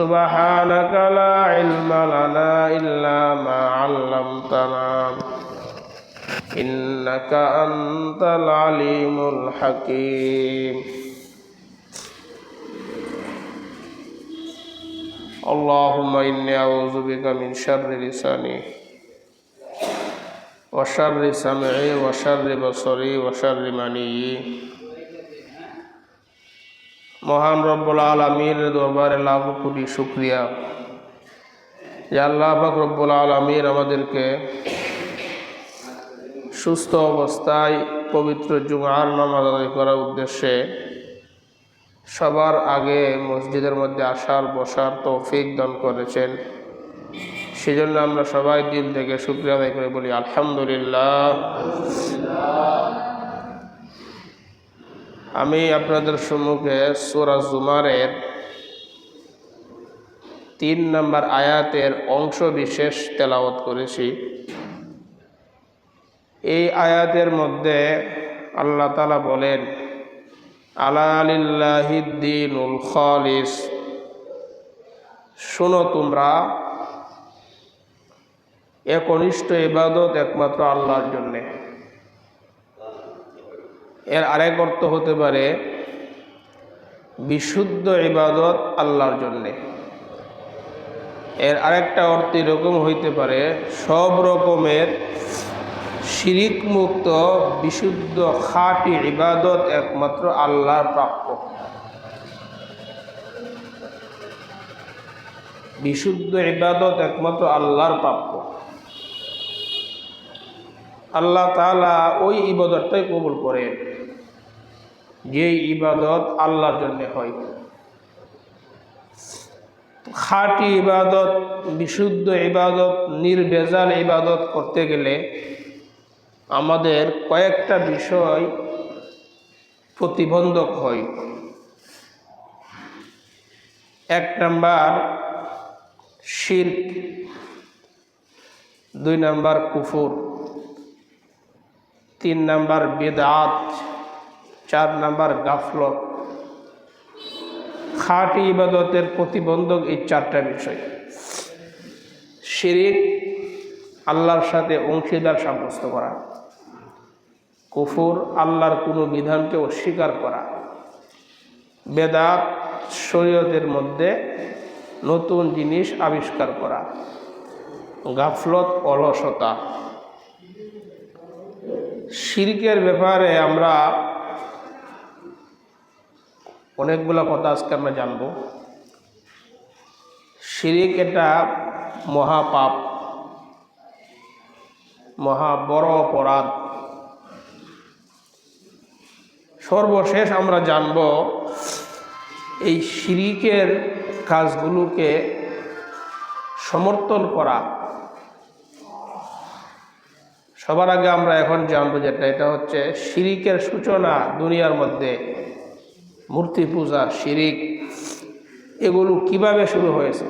سبحانك لا علم لنا إلا ما علمتنا إنك أنت العليم الحكيم اللهم إني أعوذ بك من شر لساني وشر سمعي وشر بصري وشر مني মহান রব্বুল আলামিনের দরবারে লাখ কোটি শুকরিয়া যে আল্লাহ পাক রব্বুল আলামিন আমাদেরকে সুস্থ অবস্থায় পবিত্র জুমার নামাজ আদায় করার উদ্দেশ্যে সবার আগে মসজিদের মধ্যে আসার বসার তৌফিক দান করেছেন। সেজন্য আমরা সবাই দিল থেকে শুকরিয়া আদায় করে বলি আলহামদুলিল্লাহ। আমি আপনাদের সম্মুখে সূরা জুমারের ৩ নম্বর আয়াতের অংশ বিশেষ তেলাওয়াত করেছি। এই আয়াতের মধ্যে আল্লাহ তাআলা বলেন, আলা লিল্লাহিদ দীনুল খালিস, শোনো তোমরা একনিষ্ঠ ইবাদত একমাত্র আল্লাহর জন্যে। এর আরেক অর্থ হতে পারে বিশুদ্ধ ইবাদত আল্লাহর জন্যে। এর আরেকটা অর্থ এরকম হইতে পারে সব রকমের শিরিক মুক্ত বিশুদ্ধ খাঁটি ইবাদত একমাত্র আল্লাহর প্রাপ্য। বিশুদ্ধ ইবাদত একমাত্র আল্লাহর প্রাপ্য। আল্লাহ তাআলা ওই ইবাদতটাই কবুল করেন যে ইবাদত আল্লাহর জন্য হয়। খাঁটি ইবাদত, বিশুদ্ধ ইবাদত, নির্ভেজাল ইবাদত করতে গেলে আমাদের কয়েকটা বিষয় প্রতিবন্ধক হয়। ১ নাম্বার শিরক, ২ নাম্বার কুফর, ৩ নাম্বার বিদআত, ৪ নাম্বার গাফলত। খাঁটি ইবাদতের প্রতিবন্ধক এই ৪টা বিষয়। শিরক, আল্লাহর সাথে অংশীদার সাব্যস্ত করা। কুফর, আল্লাহর কোনো বিধানকে অস্বীকার করা। বিদআত, শরীয়তের মধ্যে নতুন জিনিস আবিষ্কার করা। গাফলত, অলসতা। শিরকের ব্যাপারে আমরা অনেকগুলো কথা আজকে আমরা জানব। শিরক এটা মহাপাপ, মহা বড় অপরাধ। সর্বশেষ আমরা জানব এই শিরকের কাজগুলোকে সমর্থন করা। সবার আগে আমরা এখন জানবো যেটা, এটা হচ্ছে শিরকের সূচনা দুনিয়ার মধ্যে। মূর্তি পূজা, শিরক, এগুলো কিভাবে শুরু হয়েছে।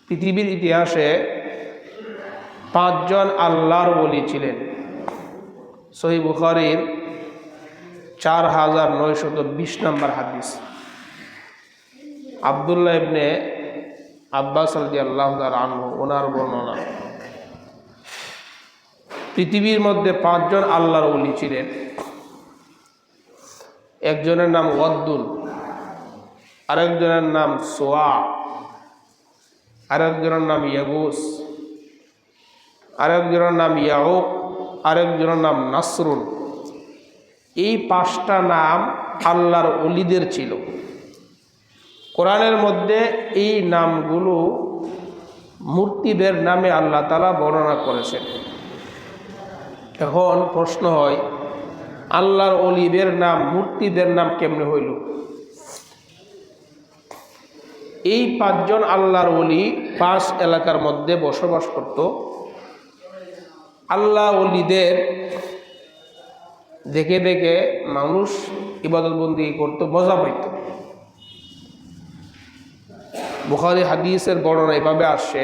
পৃথিবীর ইতিহাসে ৫ জন আল্লাহর ওলি ছিলেন। সহিহ বুখারীর ৪৯২০ নম্বর হাদিস। আব্দুল্লাহ ইবনে আব্বাস রাদিয়াল্লাহু তাআলা আনহু, ওনার বর্ণনা। পৃথিবীর মধ্যে ৫ জন আল্লাহর ওলি ছিলেন। একজনের নাম ওয়াদ্দুন, আরেকজনের নাম সোয়া, আরেকজনের নাম ইয়াগুস, আরেকজনের নাম ইয়াউক, আরেকজনের নাম নাসরুন। এই ৫টা নাম আল্লাহর ওলিদের ছিল। কোরআনের মধ্যে এই নামগুলো মূর্তিদের নামে আল্লাহ তাআলা বর্ণনা করেছেন। এখন প্রশ্ন হয়, আল্লাহর ওলিদের নাম মূর্তিদের নাম কেমনে হইল? এই ৫ জন আল্লাহর ওলি ৫ এলাকার মধ্যে বসবাস করত। আল্লাহ ওলিদের দেখে দেখে মানুষ ইবাদতবন্দি করতো, মজা পাইত। বুখারী হাদিসের বর্ণনা এভাবে আসছে,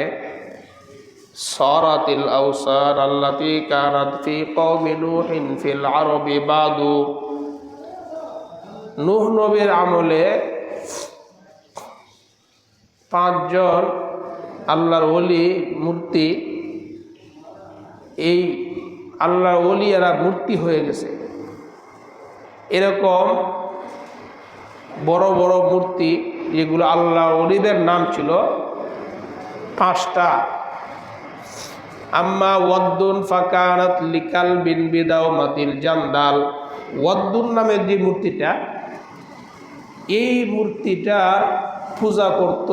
সারাতিল আওসার আল্লাতী কানাত ফি কওমি নূহিন ফিল আরবি বাদু নূহ নবীর আমলে 5 জন আল্লাহর ওলি মূর্তি, এই আল্লাহর ওলি এরা মূর্তি হয়ে গেছে। এরকম বড় বড় মূর্তি যেগুলো আল্লাহর ওলিদের নাম ছিল 5টা। আম্মা ওয়াদ্দুন ফাকানাত লিকাল বিন বিদাও মাতিল জান্দাল। ওয়াদ্দুন নামের যে মূর্তিটা, এই মূর্তিটার পূজা করত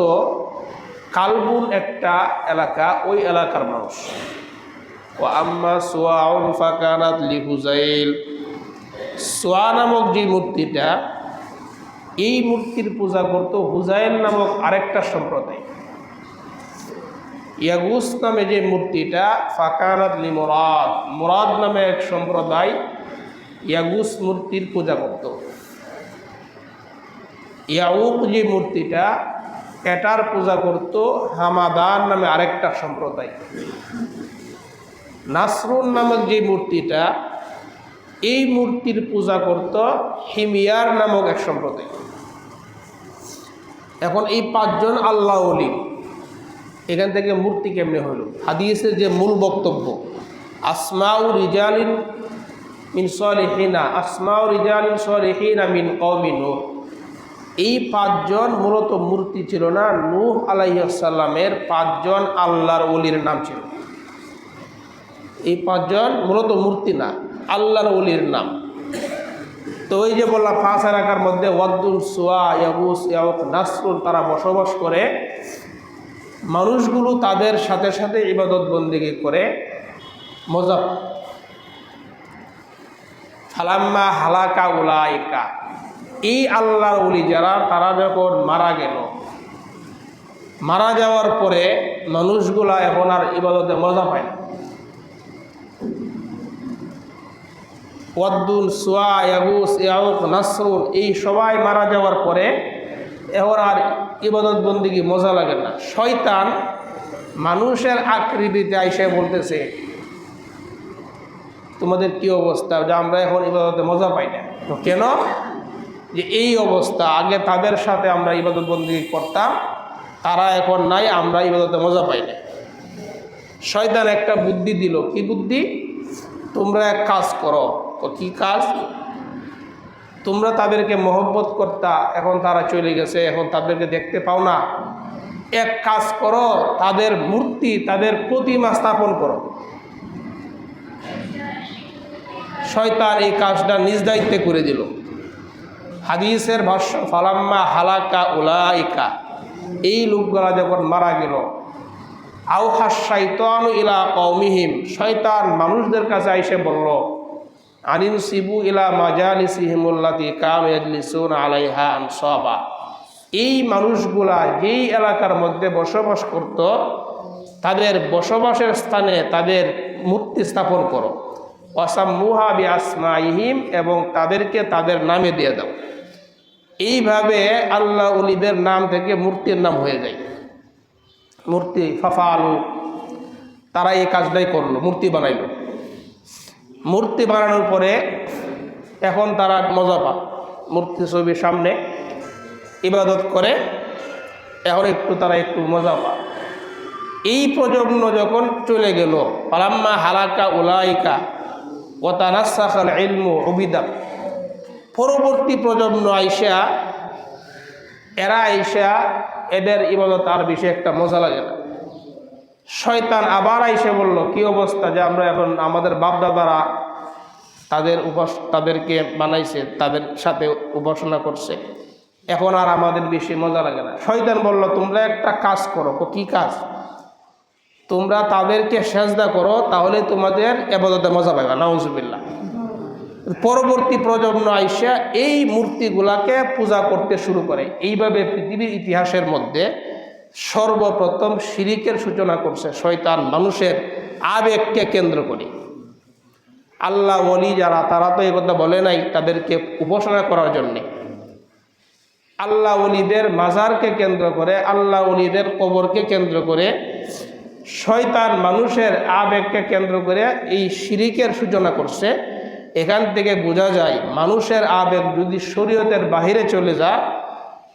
কালবুন একটা এলাকা, ওই এলাকার মানুষ। ও আম্মা সুয়াউন ফাকানাত লিহুজাইল। সোয়া নামক যে মূর্তিটা, এই মূর্তির পূজা করত হুজাইল নামক আরেকটা সম্প্রদায়। ইয়াগুস নামে যে মূর্তিটা, ফাকানাত লি মুরাদ। মুরাদ নামে এক সম্প্রদায় ইয়াগুস মূর্তির পূজা করত। ইয়াউক যে মূর্তিটা, এটার পূজা করত হামাদান নামে আরেকটা সম্প্রদায়। নাসরুন নামক যে মূর্তিটা, এই মূর্তির পূজা করত হিমিয়ার নামক এক সম্প্রদায়। এখন এই 5 জন আল্লাহ ওলি, এখান থেকে মূর্তি কেমনে হলো? হাদিসের যে মূল বক্তব্য, আসমাউ রিজালিন মিন সালিহিনা, আসমাউ রিজালিন সালিহিনা মিন কওমি নূহ। এই 5 জন মূলত মূর্তি ছিল না, নূহ আলাইহিস সালামের 5 জন আল্লাহর ওলির নাম ছিল। এই 5 জন মূলত মূর্তি না, আল্লাহর ওলির নাম। তো ওই যে বললাম 5 এলাকার মধ্যে ওয়াদ্দুন, সুয়া, ইয়াগুস, ইয়াউক, নাসরুন তারা বসবাস করে। মানুষগুলো তাদের সাথে সাথে ইবাদত বন্দেগী করে মজা। ফালাম্মা হালাকা উলাইকা, এই আল্লাহর ওলি যারা, তারা যখন মারা গেল, মারা যাওয়ার পরে মানুষগুলা এখন আর ইবাদতে মজা পায় না। ওয়াদ্দুন, সুয়া, ইয়াগুস, ইয়াউক, নাসরুন এই সবাই মারা যাওয়ার পরে এখন আর ইবাদত বন্দেগী মজা লাগে না। শয়তান মানুষের আকৃতিতে আইসে বলতেছে, তোমাদের কি অবস্থা যে আমরা এখন ইবাদতে মজা পাই না? তো কেন? যে এই অবস্থা, আগে তাদের সাথে আমরা ইবাদত বন্দেগী করতাম, তারা এখন নাই, আমরা ইবাদতে মজা পাই না। শয়তান একটা বুদ্ধি দিল। কি বুদ্ধি? তোমরা এক কাজ করো। তো কি কাজ? তোমরা তাদেরকে মহব্বত করতা, এখন তারা চলে গেছে, এখন তাদেরকে দেখতে পাও না। এক কাজ করো, তাদের মূর্তি, তাদের প্রতিমা স্থাপন করো। শয়তান এই কাজটা নিজ দায়িত্বে করে দিল। হাদিসের ভাষ্য, ফালাম্মা হালাকা উলাইকা, এই লোকগুলা যখন মারা গেল, আওহা শাইতানু ইলা কওমিহিম, শয়তান মানুষদের কাছে এসে বলল, আনিন সিবু ইলা মাজালিসিহিমুল্লাতি কানু ইয়াজলিসুনা আলাইহা আনসাবা, এই মানুষগুলা যেই এলাকার মধ্যে বসবাস করত, তাদের বসবাসের স্থানে তাদের মূর্তি স্থাপন করো। ওয়াসাম্মুহা বিআসমাইহিম, এবং তাদেরকে তাদের নামে দিয়ে দাও। এইভাবে আল্লাহ ওলিদের নাম থেকে মূর্তির নাম হয়ে যায়। মূর্তি ফাফালু, তারা এই কাজটাই করলো, মূর্তি বানাইল। মূর্তি বানানোর পরে এখন তারা মজা পা, মূর্তি ছবির সামনে ইবাদত করে, এখন তারা একটু মজা পা। এই প্রজন্ম যখন চলে গেল, ফালাম্মা হালাকা উলাইকা ওয়া তানাসসাখাল ইলমু উবিদা, পরবর্তী প্রজন্ম আইসা, এরা আইসা এদের ইবাদত আর বেশি একটা মজা লাগে না। শয়তান আবার আইসে বলল, কি অবস্থা যে আমরা এখন আমাদের বাপদাদারা তাদেরকে বানাইছে, তাদের সাথে উপাসনা করছে, এখন আর আমাদের বেশি মজা লাগে না। শয়তান বলল, তোমরা একটা কাজ করো। কি কাজ? তোমরা তাদেরকে সেজদা করো, তাহলে তোমাদের ইবাদতে মজা পাবে। নাউজুবিল্লাহ। পরবর্তী প্রজন্ম আইসা এই মূর্তিগুলাকে পূজা করতে শুরু করে। এইভাবে পৃথিবীর ইতিহাসের মধ্যে সর্বপ্রথম শিরিকের সূচনা করছে শয়তান, মানুষের আবেগকে কেন্দ্র করে। আল্লাহ ওলি যারা, তারা তো এই কথা বলে নাই তাদেরকে উপাসনা করার জন্যে। আল্লাহ ওলিদের মাজারকে কেন্দ্র করে, আল্লাহ ওলিদের কবরকে কেন্দ্র করে শয়তান মানুষের আবেগকে কেন্দ্র করে এই শিরিকের সূচনা করছে। এখান থেকে বোঝা যায় মানুষের আবেগ যদি শরীয়তের বাহিরে চলে যায়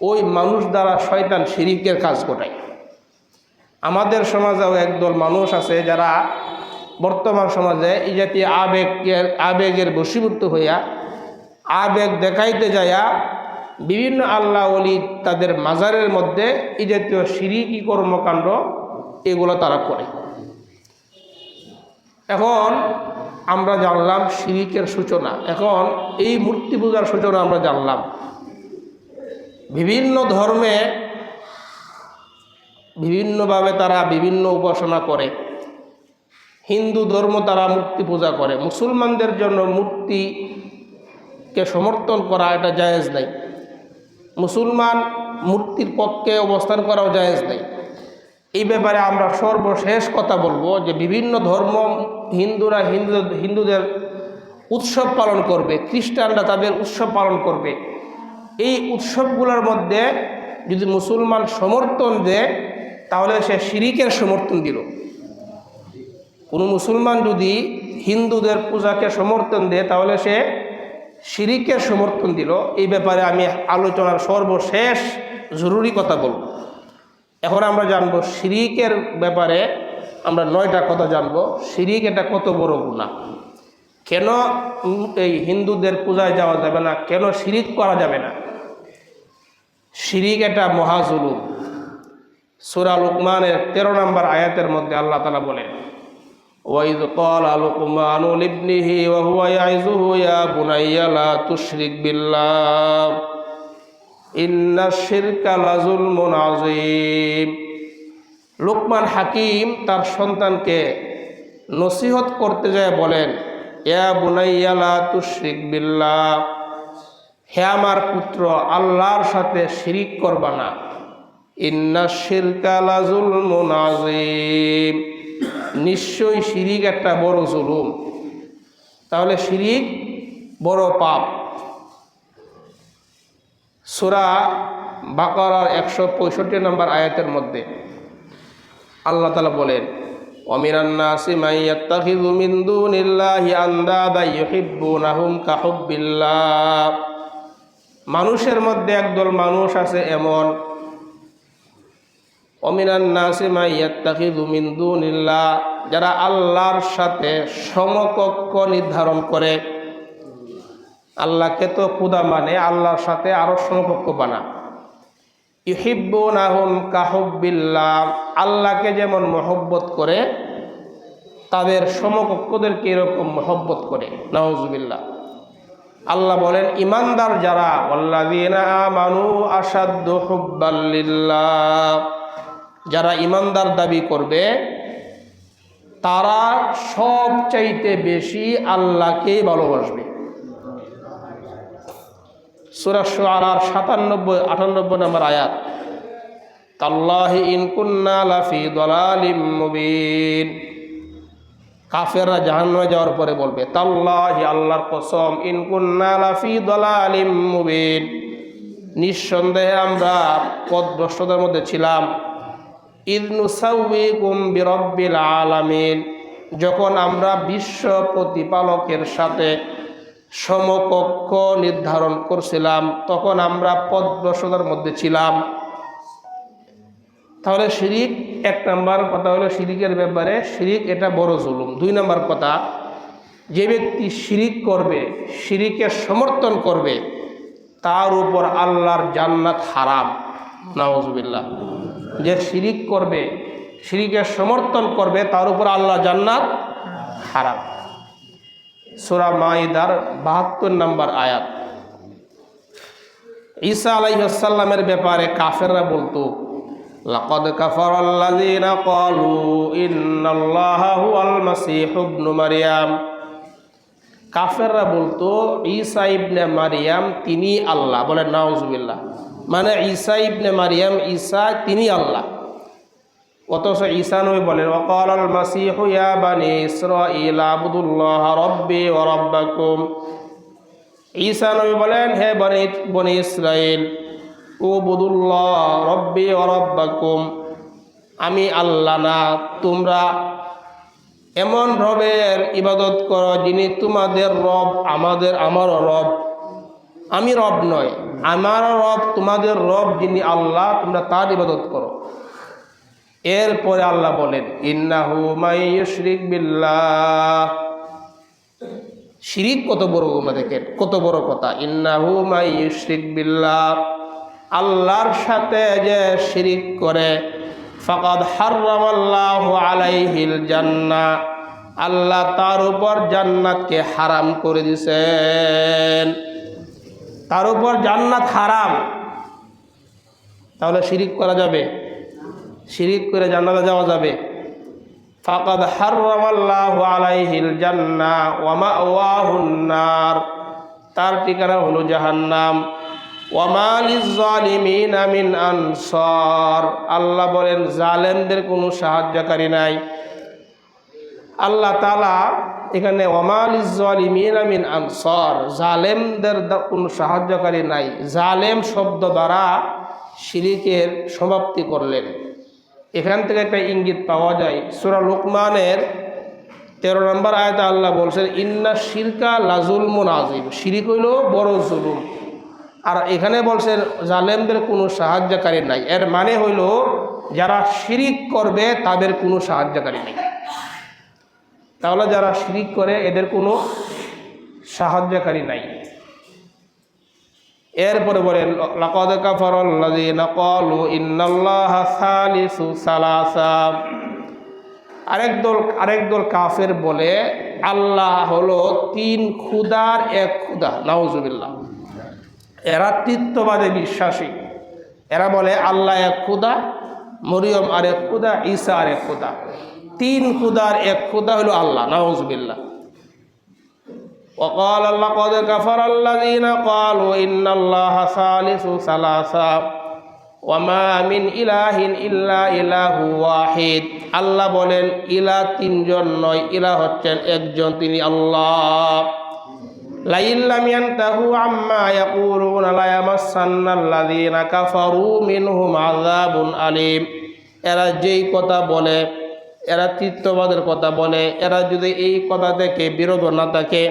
ওই মানুষ দ্বারা শয়তান শিরিকের কাজ ঘটায়। আমাদের সমাজেও একদল মানুষ আছে যারা বর্তমান সমাজে এই জাতীয় আবেগের বশীভূত হইয়া আবেগ দেখাইতে যাইয়া বিভিন্ন আল্লাহ ওলি তাদের মাজারের মধ্যে এই জাতীয় শিরিকি কর্মকাণ্ড এগুলো তারা করে। এখন আমরা জানলাম শিরিকের সূচনা, এখন এই মূর্তি পূজার সূচনা আমরা জানলাম। বিভিন্ন ধর্মে বিভিন্নভাবে তারা বিভিন্ন উপাসনা করে। হিন্দু ধর্ম তারা মূর্তি পূজা করে, মুসলমানদের জন্য মূর্তিকে সমর্থন করা এটা জায়েজ নাই, মুসলমান মূর্তির পক্ষে অবস্থান করাও জায়েজ নাই। এই ব্যাপারে আমরা সর্বশেষ কথা বলবো যে বিভিন্ন ধর্ম হিন্দুরা হিন্দুদের উৎসব পালন করবে, খ্রিস্টানরা তাদের উৎসব পালন করবে। এই উৎসবগুলোর মধ্যে যদি মুসলমান সমর্থন দেয় তাহলে সে শিরিকের সমর্থন দিল। কোনো মুসলমান যদি হিন্দুদের পূজাকে সমর্থন দেয় তাহলে সে শিরিকের সমর্থন দিল। এই ব্যাপারে আমি আলোচনার সর্বশেষ জরুরি কথা বলব। এখন আমরা জানব শিরিকের ব্যাপারে, আমরা 9টা কথা জানব। শিরিক এটা কত বড় গুনাহ, কেন এই হিন্দুদের পূজায় যাওয়া যাবে না, কেন শিরিক করা যাবে না। শিরিক এটা মহাজুলুম। সূরা লুকমানের 13 নম্বর আয়াতের মধ্যে আল্লাহ তাআলা বলেন, ওয়াইয ক্বালা লুকমানু লিবনিহি ওয়া হুয়া ইয়াইযুহু ইয়া বুনাইয়া লা তুশরিক বিল্লাহ ইন্নাশ শিরকা লাযুলমুন আযীম। লুকমান হাকিম তার সন্তানকে নসিহত করতে যায় বলেন, ইয়া বুনাইয়া লা তুশরিক বিল্লাহ, হে আমার পুত্র আল্লাহর সাথে শিরিক করবা না। ইন্নাশ শিরকা লাযুলমুন আযীম, নিশ্চয়ই শিরিক একটা বড় জুলুম। তাহলে শিরিক বড় পাপ। সূরা বাকারার 165 নম্বর আয়াতের মধ্যে আল্লাহ তাআলা বলেন, ওয়ামিনান নাসি মান ইয়াত্তাখিযু মিন দুনিল্লাহি আনদাদা ইউহিব্বুনাহুম কাহুব্বিল্লাহ। মানুষের মধ্যে একদল মানুষ আছে এমন, ওয়ামিনান নাসি মান ইয়াত্তাখিযু মিন দুনিল্লাহ, যারা আল্লাহর সাথে সমকক্ষ নির্ধারণ করে। আল্লাহকে তো খোদা মানে, আল্লাহর সাথে আরো সমকক্ষ বানা। ইউহিব্বুনাহুম কাহুব্বিল্লাহ, আল্লাহকে যেমন মহব্বত করে তাদের সমকক্ষদেরকে এরকম মহব্বত করে। নাউজুবিল্লাহ। আল্লাহ বলেন ইমানদার যারা, ওয়াল্লাযীনা আমানু আশাদ্দু হুব্বাল লিল্লাহ, যারা ইমানদার দাবি করবে তারা সবচাইতে বেশি আল্লাহকেই ভালোবাসবে। সূরা শুআরার 97-98 নম্বর আয়াত, তাল্লাহি ইন কুন্না লাফি দালালিম মুবিন। কাফেররা জাহান্নামে যাওয়ার পরে বলবে, তাল্লাহি আল্লাহর কসম, ইন কুন্না লাফি দালালিম মুবিন, নিঃসন্দেহে আমরা পথভ্রষ্টতার মধ্যে ছিলাম। ইয নুসাউইকুম বিরাব্বিল আলামিন, যখন আমরা বিশ্ব প্রতিপালকের সাথে সমকক্ষ নির্ধারণ করছিলাম তখন আমরা পথভ্রষ্টতার মধ্যে ছিলাম। তাহলে শিরিক, 1 নম্বর কথা হলো শিরিকের ব্যাপারে, শিরিক এটা বড় জুলুম। 2 নম্বর কথা, যে ব্যক্তি শিরিক করবে, শিরিকের সমর্থন করবে, তার উপর আল্লাহর জান্নাত হারাম। নাউজুবিল্লাহ। যে শিরিক করবে, শিরিকের সমর্থন করবে, তার উপর আল্লাহর জান্নাত হারাম। সূরা মাইদার 72 নম্বর আয়াত। ঈসা আলাইহিস সালামের ব্যাপারে কাফেররা বলতো, লাকাদ কাফারাল্লাযীনা ক্বালু ইন্নাল্লাহা হুয়াল মাসীহু ইবনু মারইয়াম। কাফেররা বলতো ঈসা ইবনে মারইয়াম তিনি আল্লাহ। বলে নাউজুবিল্লাহ। মানে ঈসা ইবনে মারইয়াম, ঈসা তিনি আল্লাহ। অথচ ঈসা নবী বলেন, ওয়াকালাল মাসীহু ইয়া বানি ইসরাঈল আবুদুল্লাহ রাব্বি ওয়া রাব্বাকুম। ঈসা নবী বলেন, হে বনি ইসরাইল, উবুদুল্লাহ রাব্বি ওয়া রাব্বাকুম, আমি আল্লাহ না, তোমরা এমন রবের ইবাদত করো যিনি তোমাদের রব, আমারও রব। আমি রব নয়, আমারও রব, তোমাদের রব যিনি আল্লাহ, তোমরা তার ইবাদত করো। এরপরে আল্লাহ বলেন ইন্নাহু মাই ইউশরিক বিল্লাহ। শিরিক কত বড়, দেখেন কত বড় কথা। ইন্নাহু মাই ইউশরিক বিল্লাহ, আল্লাহর সাথে যে শিরিক করে, ফাকাদ হারামাল্লাহু আলাইহিল জান্নাহ, আল্লাহ তার উপর জান্নাতকে হারাম করে দিয়েছেন। তার উপর জান্নাত হারাম, তাহলে শিরিক করা যাবে? শিরিক করে জান্নাতে যাওয়া যাবে? ফাকাদ হারামাল্লাহু আলাইহিল জান্নাহ ওয়া মাওয়াহুন নার, তার ঠিকানা হলো জাহান্নাম। ওয়া মা লিয-যালিমিনা মিন আনসার, আল্লাহ বলেন জালেমদের কোনো সাহায্যকারী নাই। আল্লাহ তাআলা এখানে ওয়া মা লিয-যালিমিনা মিন আনসার, জালেমদের কোনো সাহায্যকারী নাই, জালেম শব্দ দ্বারা শিরিকের সমাপ্তি করলেন। এখান থেকে একটা ইঙ্গিত পাওয়া যায়, সূরা লুকমানের 13 নম্বর আয়াতে আল্লাহ বলছেন ইন্না শিরকা লাযুলমুন আযীম, শিরিক হইল বড় জুলুম। আর এখানে বলছেন জালেমদের কোনো সাহায্যকারী নাই, এর মানে হইল যারা শিরিক করবে তাদের কোনো সাহায্যকারী নেই। তাহলে যারা শিরিক করে এদের কোনো সাহায্যকারী নাই। এরপরে বলেন লাকাদ কাফারাল্লাযীনা ক্বালু ইন্নাল্লাহা সালিসু সালাসা, আরেক দল কাফের বলে আল্লাহ হলো 3 খুদার এক খুদা। নাউজুবিল্লাহ। এরা তৃতীয়বাদে বিশ্বাসী। এরা বলে আল্লাহ এক খুদা, মরিয়ম আরেক খুদা, ঈসা আরেক খুদা। 3 খুদার এক খুদা হলো আল্লাহ। নাউজুবিল্লাহ। وقال لقد كفر الذين قالوا إن الله ثالث ثلاثة وما من إله إلا إله واحد, আল্লাহ বলেন ইলাহ 3 জন নয়, ইলাহ হচ্ছেন একজন, তিনি আল্লাহ। লাইন লাম ইয়ানতাহু আম্মা ইয়াকুলুনা লা ইয়ামাসান্নাল্লাযীনা কাফারু মিনহুম আযাবুন আলীম, এরা যেই কথা বলে, এরা তৃতীয়বাদের কথা বলে, এরা যদি এই কথা থেকে বিরত না থাকে,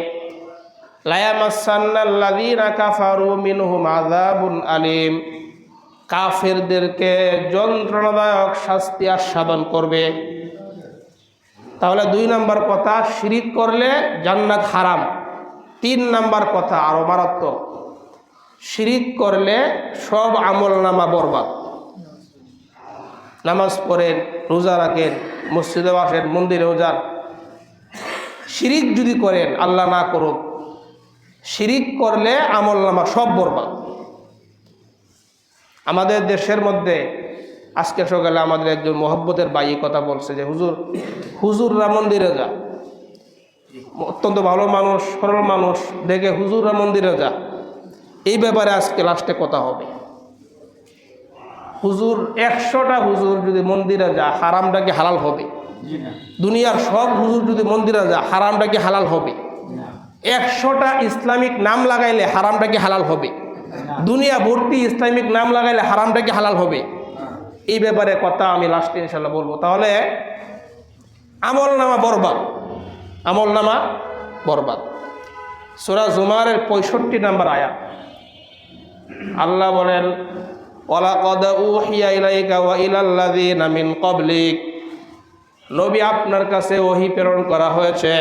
লা ইয়ামাসান্নাল্লাযীনা কাফারু মিনহুম আযাবুন আলীম, কাফেরদেরকে যন্ত্রণাদায়ক শাস্তি আস্বাদন করবে। তাহলে 2 নম্বর কথা, শিরিক করলে জান্নাত হারাম। 3 নম্বর কথা আরো মারাত্মক, শিরিক করলে সব আমলনামা বরবাদ। নামাজ পড়েন, রোজা রাখেন, মসজিদে আসেন, মন্দিরেও যান, শিরিক যদি করেন, আল্লাহ না করুক, শিরিক করলে আমলনামা সব বরবাদ। আমাদের দেশের মধ্যে আজকে সকালে আমাদের একজন মহব্বতের ভাই কথা বলছে যে হুজুররা মন্দিরে যা, অত্যন্ত ভালো মানুষ, সরল মানুষ, দেখে হুজুররা মন্দিরে যা। এই ব্যাপারে আজকে লাস্টে কথা হবে। হুজুর 100টা হুজুর যদি মন্দিরে যা, হারামটা কি হালাল হবে? দুনিয়ার সব হুজুর যদি মন্দিরে যা, হারামটা কি হালাল হবে? 100টা ইসলামিক নাম লাগাইলে হারামটা কি হালাল হবে? দুনিয়া ভর্তি ইসলামিক নাম লাগাইলে হারামটা কি হালাল হবে? এই ব্যাপারে কথা আমি লাস্টে ইনশাল্লাহ বলবো। তাহলে আমলনামা বরবাদ, আমলনামা বরবাদ। সূরা জুমারের 65 নম্বর আয়াত আল্লাহ বলেন ওয়ালাকাদ উহিয়া ইলাইকা ওয়া ইলাল্লাযীনা মিন ক্বাবলিক, নবী আপনার কাছে ওহী প্রেরণ করা হয়েছে,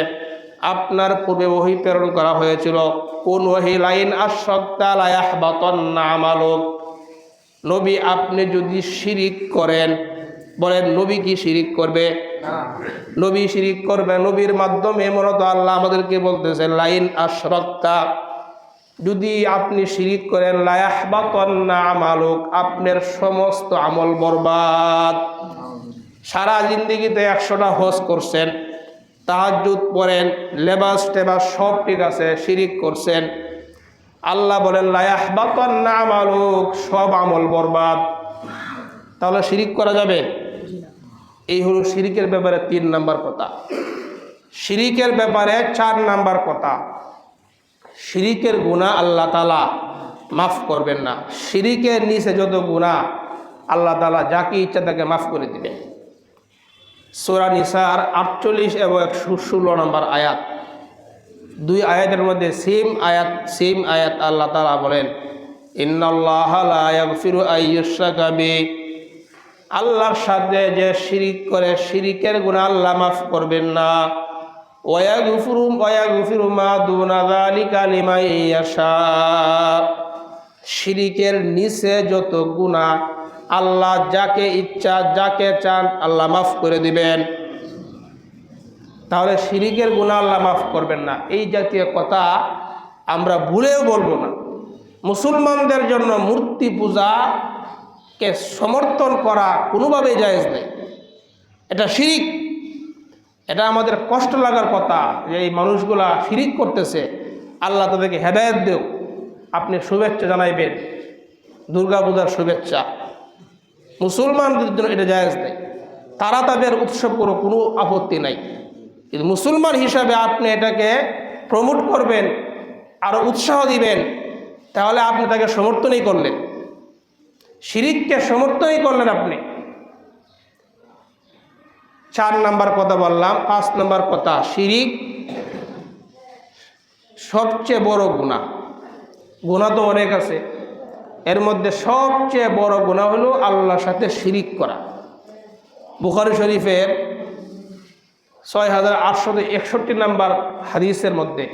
আপনার পূর্বে ওহী প্রেরণ করা হয়েছিল। কোন ওহী? লাইন আশরাকতা লা ইয়াহবাতান্না আমালুক, নবী আপনি যদি শিরিক করেন, বলেন নবী কি শিরিক করবে? নবী শিরিক করবে। নবীর মাধ্যমে মূলত আল্লাহ আমাদেরকে বলতেছেন লাইন আশরাকতা, যদি আপনি শিরিক করেন, লা ইয়াহবাতান্না আমালুক, আপনার সমস্ত আমল বরবাদ। সারা জিন্দেগিতে 100টা হজ করছেন, তাহাজ্জুদ পড়েন, লেবাস টেবাস সব ঠিক আছে, শিরিক করছেন, আল্লাহ বলেন লা ইয়াহবাতান্না আমালুক, সব আমল বরবাদ। তাহলে শিরিক করা যাবে? এই হলো শিরিকের ব্যাপারে 3 নম্বর কথা। শিরিকের ব্যাপারে 4 নম্বর কথা, শিরিকের গুনাহ আল্লাহ তাআলা মাফ করবেন না। শিরিকের নিচে যত গুনাহ আল্লাহ তাআলা যাকে ইচ্ছা তাকে মাফ করে দিবেন। সূরা নিসার 48 এবং 116 নম্বর আয়াত। দুই আয়াতের মধ্যে সেম আয়াত আল্লাহ তাআলা বলেন, ইন্নাল্লাহা লা ইয়াগফিরু আইয়ুশরাকা বিহি, আল্লাহর সাথে যে শিরিক করে শিরিকের গুনাহ আল্লাহ মাফ করবেন না। ওয়ায়াগফিরু মা দুনা যালিকা লিমান ইয়াশা, শিরিকের নিচে যত গুনাহ আল্লাহ যাকে ইচ্ছা যাকে চান আল্লাহ মাফ করে দিবেন। তাহলে শিরিকের গুনাহ আল্লাহ মাফ করবেন না, এই জাতীয় কথা আমরা ভুলেও বলবো না। মুসলমানদের জন্য মূর্তি পূজাকে সমর্থন করা কোনোভাবেই জায়েজ নেই, এটা শিরিক। এটা আমাদের কষ্ট লাগার কথা যে এই মানুষগুলা শিরিক করতেছে। আল্লাহ তাদেরকে হেদায়েত দেও। আপনি শুভেচ্ছা জানাইবেন, দুর্গা পূজার শুভেচ্ছা, মুসলমানদের জন্য এটা জায়েজ নেই। তারা তাদের উৎসব করো, কোনো আপত্তি নাই, কিন্তু মুসলমান হিসাবে আপনি এটাকে প্রমোট করবেন, আরও উৎসাহ দিবেন, তাহলে আপনি তাকে সমর্থনই করলেন, শিরিককে সমর্থনই করলেন আপনি। 4 নম্বর কথা বললাম। 5 নম্বর কথা, শিরিক সবচেয়ে বড় গুনাহ। গুনাহ তো অনেক আছে, এর মধ্যে সবচেয়ে বড় গুনাহ হলো আল্লাহর সাথে শিরিক করা। বুখারী শরীফের 6861 নম্বর হাদিসের মধ্যে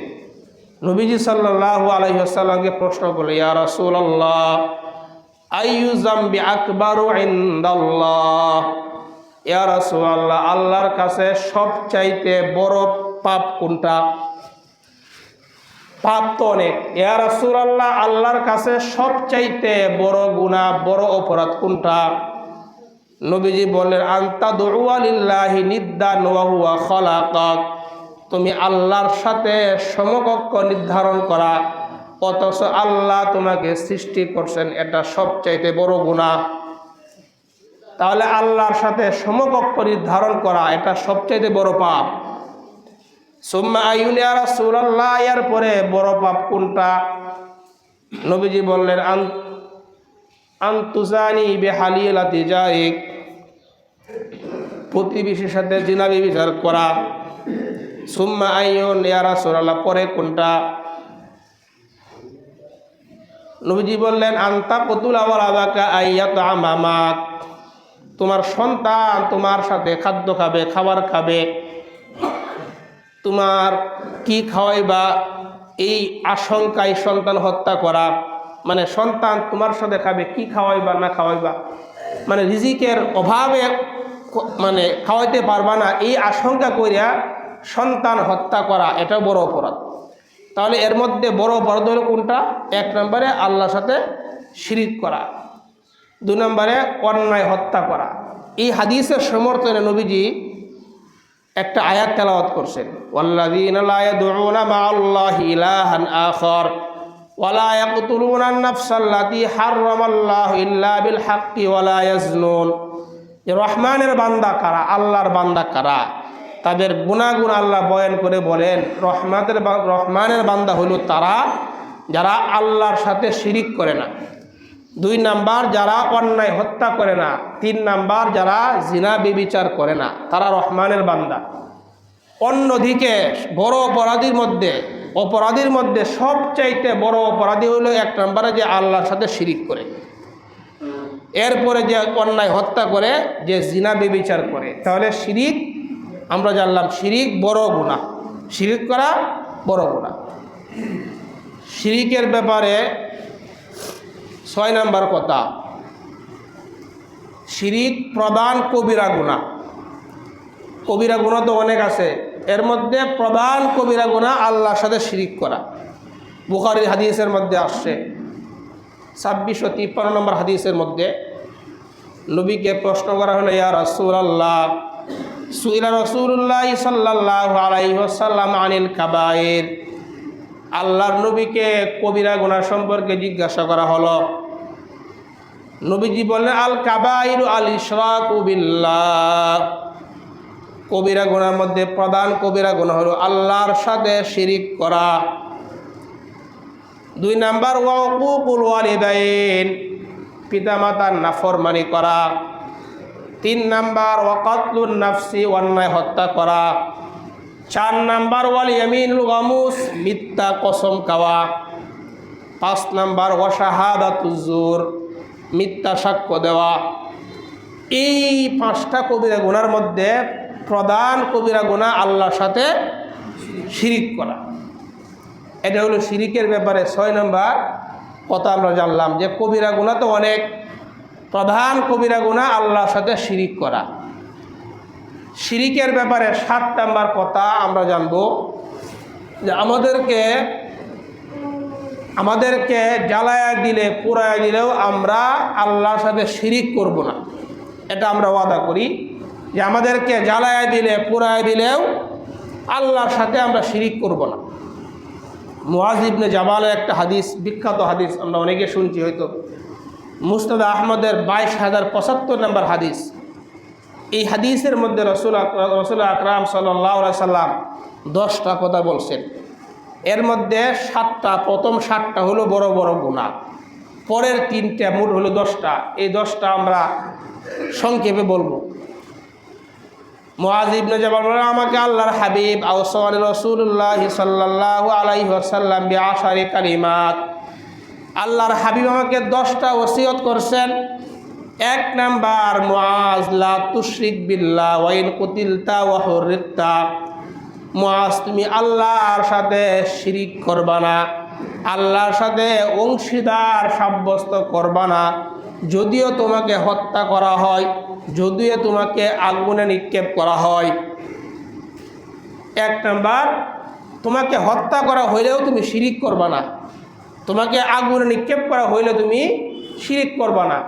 নবীজি সাল্লাল্লাহু আলাইহি ওয়াসাল্লামকে প্রশ্ন করল, ইয়া রাসূলুল্লাহ আইয়ু যামবি আকবারু ইনদাল্লাহ, ইয়া রাসূলুল্লাহ আল্লাহর কাছে সবচাইতে বড় পাপ কোনটা? পাপ তো অনেক, ইয়া রাসূলুল্লাহ আল্লাহর কাছে সবচাইতে বড় গুনাহ বড় অপরাধ কোনটা? নবীজি বললেন, আনতা দুআ লিল্লাহি নিদ্দান ওয়া হুয়া খালাকাক, তুমি আল্লাহর সাথে সমকক্ষ নির্ধারণ করা অথচ আল্লাহ তোমাকে সৃষ্টি করছেন, এটা সবচাইতে বড় গুনাহ। তাহলে আল্লাহর সাথে সমকক্ষ নির্ধারণ করা এটা সবচাইতে বড় পাপ। সুম্মা আইয়ুন ইয়া রাসূলুল্লাহ, এর পরে বড় পাপ কোনটা? নবীজি বললেন, আনতুজানি বিহালিলাতি জারিক, প্রতিবেশীর সাথে জিনা ব্যভিচার করা। সুম্মা আইয়ুন ইয়া রাসূলুল্লাহ, পরে কোনটা? নবীজি বললেন, আনতা কতুল আওয়ালাদাকা আইয়াতআমা মাক, তোমার সন্তান তোমার সাথে খাদ্য খাবে, খাবার খাবে, তোমার কি খাওয়াইবা এই আশঙ্কায় সন্তান হত্যা করা। মানে সন্তান তোমার সাথে খাবে, কি খাওয়াইবা না খাওয়াইবা, মানে রিজিকের অভাবে মানে খাওয়াইতে পারবা না, এই আশঙ্কা করিয়া সন্তান হত্যা করা, এটা বড় অপরাধ। তাহলে এর মধ্যে বড় অপরাধ হলো কোনটা? 1 নম্বরে আল্লাহর সাথে শিরিক করা, 2 নম্বরে অন্যায় হত্যা করা। এই হাদিসের সমর্থনে নবীজি একটা আয়াত তেলাওয়াত করছেন, ওয়াল্লাযীনা লা ইয়াদউনা মা'আল্লাহি ইলাহান আখার ওয়া লা ইয়াকতুলুনা আন-নাফসাল্লাতী হারামাল্লাহু ইল্লা বিল হাক্কি ওয়া লা ইয়াজনুন। রহমানের বান্দা কারা, আল্লাহর বান্দা কারা, তাদের গুনাহগুণ আল্লাহ বয়ান করে বলেন, রহমানের বান্দা হলো তারা যারা আল্লাহর সাথে শিরিক করে না, 2 নাম্বার যারা অন্যায় হত্যা করে না, 3 নাম্বার যারা জিনা ব্যভিচার করে না, তারা রহমানের বান্দা। অন্যদিকে বড় অপরাধীর মধ্যে সবচাইতে বড় অপরাধী হলো 1 নম্বরে যে আল্লাহর সাথে শিরিক করে, এরপরে যে অন্যায় হত্যা করে, যে জিনা ব্যভিচার করে। তাহলে শিরিক আমরা জানলাম, শিরিক বড় গুনাহ, শিরিক করা বড় গুনাহ। শিরিকের ব্যাপারে 6 নম্বর কথা, শিরিক প্রধান কবিরা গুনাহ। কবিরা গুনাহ তো অনেক আছে, এর মধ্যে প্রধান কবিরা গুনাহ আল্লাহর সাথে শিরিক করা। বুখারীর হাদিসের মধ্যে আসছে 2653 নম্বর হাদিসের মধ্যে নবীকে প্রশ্ন করা হলো, ইয়া রাসূলুল্লাহ সুইলা রাসূলুল্লাহ সাল্লাল্লাহু আলাইহি ওয়াসাল্লাম আনিল কাবায়ের, আল্লাহর নবীকে কবিরা গুনাহ সম্পর্কে জিজ্ঞাসা করা হলো। নবীজি বললেন, আল কাবাইরু আল ইশরাকু বিল্লাহ, কবিরা গুনার মধ্যে প্রধান কবিরা গুনাহ হলো আল্লাহর সাথে শিরিক করা। 2 নাম্বার ওয়াকুকুল ওয়ালিদাইন, পিতামাতার নাফরমানি করা। 3 নাম্বার ওয়াকাতলুন নাফসি, অন্যায় হত্যা করা। 4 নাম্বার ওয়াল ইয়ামিনুল গামুস, মিথ্যা কসম খাওয়া। 5 নাম্বার ওয়াশাহাদাতুজ জুর, মিথ্যা সাক্ষ্য দেওয়া। এই 5টা কবিরা গুনার মধ্যে প্রধান কবিরা গুনাহ আল্লাহর সাথে শিরিক করা। এটা হলো শিরিকের ব্যাপারে 6 নাম্বার কথা আমরা জানলাম, যে কবিরা গুনাহ তো অনেক, প্রধান কবিরা গুনাহ আল্লাহর সাথে শিরিক করা। শিরিকের ব্যাপারে 7 নাম্বার কথা আমরা জানব, যে আমাদেরকে জ্বালায়া দিলে পুরায়া দিলেও আমরা আল্লাহর সাথে শিরিক করব না। এটা আমরা ওয়াদা করি যে আমাদেরকে জ্বালায়া দিলে পুরায়া দিলেও আল্লাহর সাথে আমরা শিরিক করব না। মুআজ ইবনে জাবালের একটা হাদিস, বিখ্যাত হাদিস, আমরা অনেকে শুনছি হয়তো, মুসনাদ আহমদের 22,075 নম্বর হাদিস। এই হাদিসের মধ্যে রাসূল আকরাম সাল্লাল্লাহু আলাইহি সাল্লাম 10টা কথা বলছেন। এর মধ্যে 7টা, প্রথম 7টা হলো বড় বড় গুনাহ, পরের 3টা মোট হলো 10টা। এই 10টা আমরা সংক্ষেপে বলবো। মুআজ ইবনে জাবাল বলেন, আমাকে আল্লাহর হাবিব আওসানি রাসূলুল্লাহ সাল্লাল্লাহু আলাইহি ওয়াসাল্লাম বিআশারি কালিমাত, আল্লাহর হাবিব আমাকে 10টা ওসিয়ত করছেন। 1 নাম্বার, মুআজ লা তুশরিক বিল্লাহ ওয়া ইন কুতিলতা ওয়া হুরিতা, মুআজ তুমি আল্লাহর সাথে শিরিক করবা না, আল্লাহর সাথে অংশীদার সাব্যস্ত করবা না, যদিও তোমাকে হত্যা করা হয়, যদিও তোমাকে আগুনে নিক্ষেপ করা হয়। 1 নাম্বার, তোমাকে হত্যা করা হইলেও তুমি শিরিক করবা না, তোমাকে আগুনে নিক্ষেপ করা হইলে তুমি শিরিক করবা না।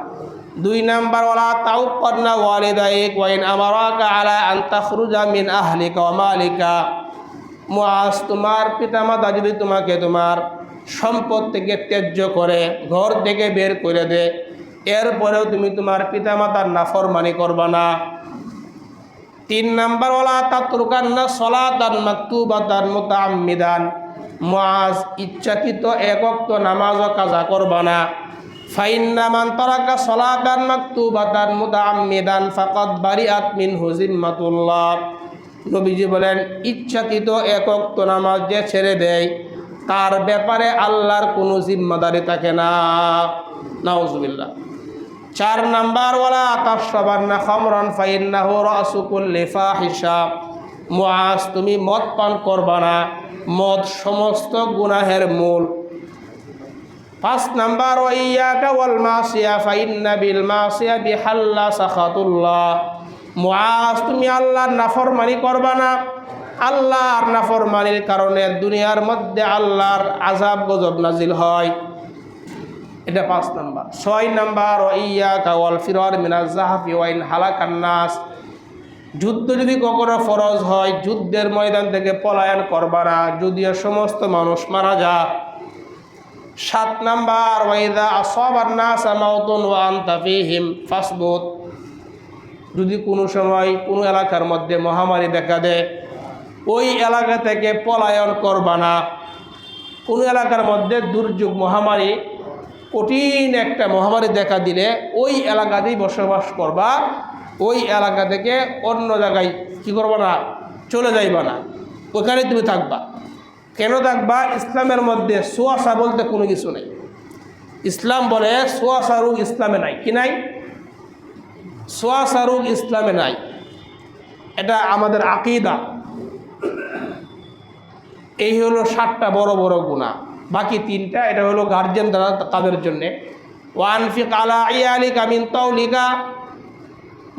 2 নাম্বার, ওয়ালা তাউক্কান্না ওয়ালিদাইক ওয়া ইন আমারাকা আলা আন তাখরুজা মিন আহলিকা ওয়া মালিকা, মুআজ তোমার পিতামাতা যদি তোমাকে তোমার সম্পদ থেকে ত্যায্য করে, ঘর থেকে বের করে দে, এরপরেও তুমি তোমার পিতামাতার নাফরমানি করবা না। 3 নাম্বার, ওয়ালা তাতরুকান্না সলাতান মাকতুবাতান মুতাআম্মিদান, মুআজ ইচ্ছাকৃত 1 ওয়াক্ত নামাজও কাজা করবা না। ফাইন্না মান তারাকা সলাতান মাকতুবাতান মুতাআম্মিদান ফাকাদ বারিআত মিনহু জিম্মাতুল্লাহ, নবীজি বলেন ইচ্ছাকৃত 1 ওয়াক্ত নামাজ যে ছেড়ে দেয় তার ব্যাপারে আল্লাহর কোনো জিম্মাদারি থাকে না। নাউজুবিল্লাহ। 4 নাম্বার, ওয়ালা তাশরাবান্না খামরান ফাইন্নাহু রাসু কুল্লি ফাহিশা, মুআজ তুমি মদ পান করবা না, মদ সমস্ত গুনাহের মূল। 5 নাম্বার, ওয়া ইয়াকা ওয়াল মাসিয়া ফাইন্না বিল মাসিয়া বিহাল্লা সাখাতুল্লাহ, মুআজ তুমি আল্লাহর নাফরমানি করবা না, আল্লাহর নাফরমানির কারণে দুনিয়ার মধ্যে আল্লাহর আযাব গজব নাজিল হয়। এটা 5 নাম্বার। 6 নাম্বার, ওয়া ইয়াকা ওয়াল ফিরার মিনাজ যাহাফি ওয়া ইন হালাকান নাস, যুদ্ধ যদি কখনো ফরজ হয় যুদ্ধের ময়দান থেকে পলায়ন করবা না, যদিও সমস্ত মানুষ মারা যায়। 7 নাম্বার, ওয়া ইযা আসাবান নাস মাউতুন ওয়া আনতা ফীহিম ফাসবুত, যদি কোনো সময় কোনো এলাকার মধ্যে মহামারী দেখা দেয় ওই এলাকা থেকে পলায়ন করবা না। কোনো এলাকার মধ্যে দুর্যোগ, মহামারী, কঠিন একটা মহামারী দেখা দিলে ওই এলাকাতেই বসবাস করবা, ওই এলাকা থেকে অন্য জায়গায় কী করবা না, চলে যাইবা না, ওখানে তুমি থাকবা। কেন থাকবা? ইসলামের মধ্যে সোয়াশা বলতে কোনো কিছু নেই। ইসলাম বলে সোয়াশা রোগ ইসলামে নাই। কি নাই? সোয়াশা রোগ ইসলামে নাই। এটা আমাদের আকীদা। এই হলো 7টা বড় বড় গুনাহ। বাকি 3টা এটা হলো গার্জিয়ান দ্বারা তাদের জন্যে। ওয়ানফিক আলা ইয়ালিকা মিন তাওলিকা,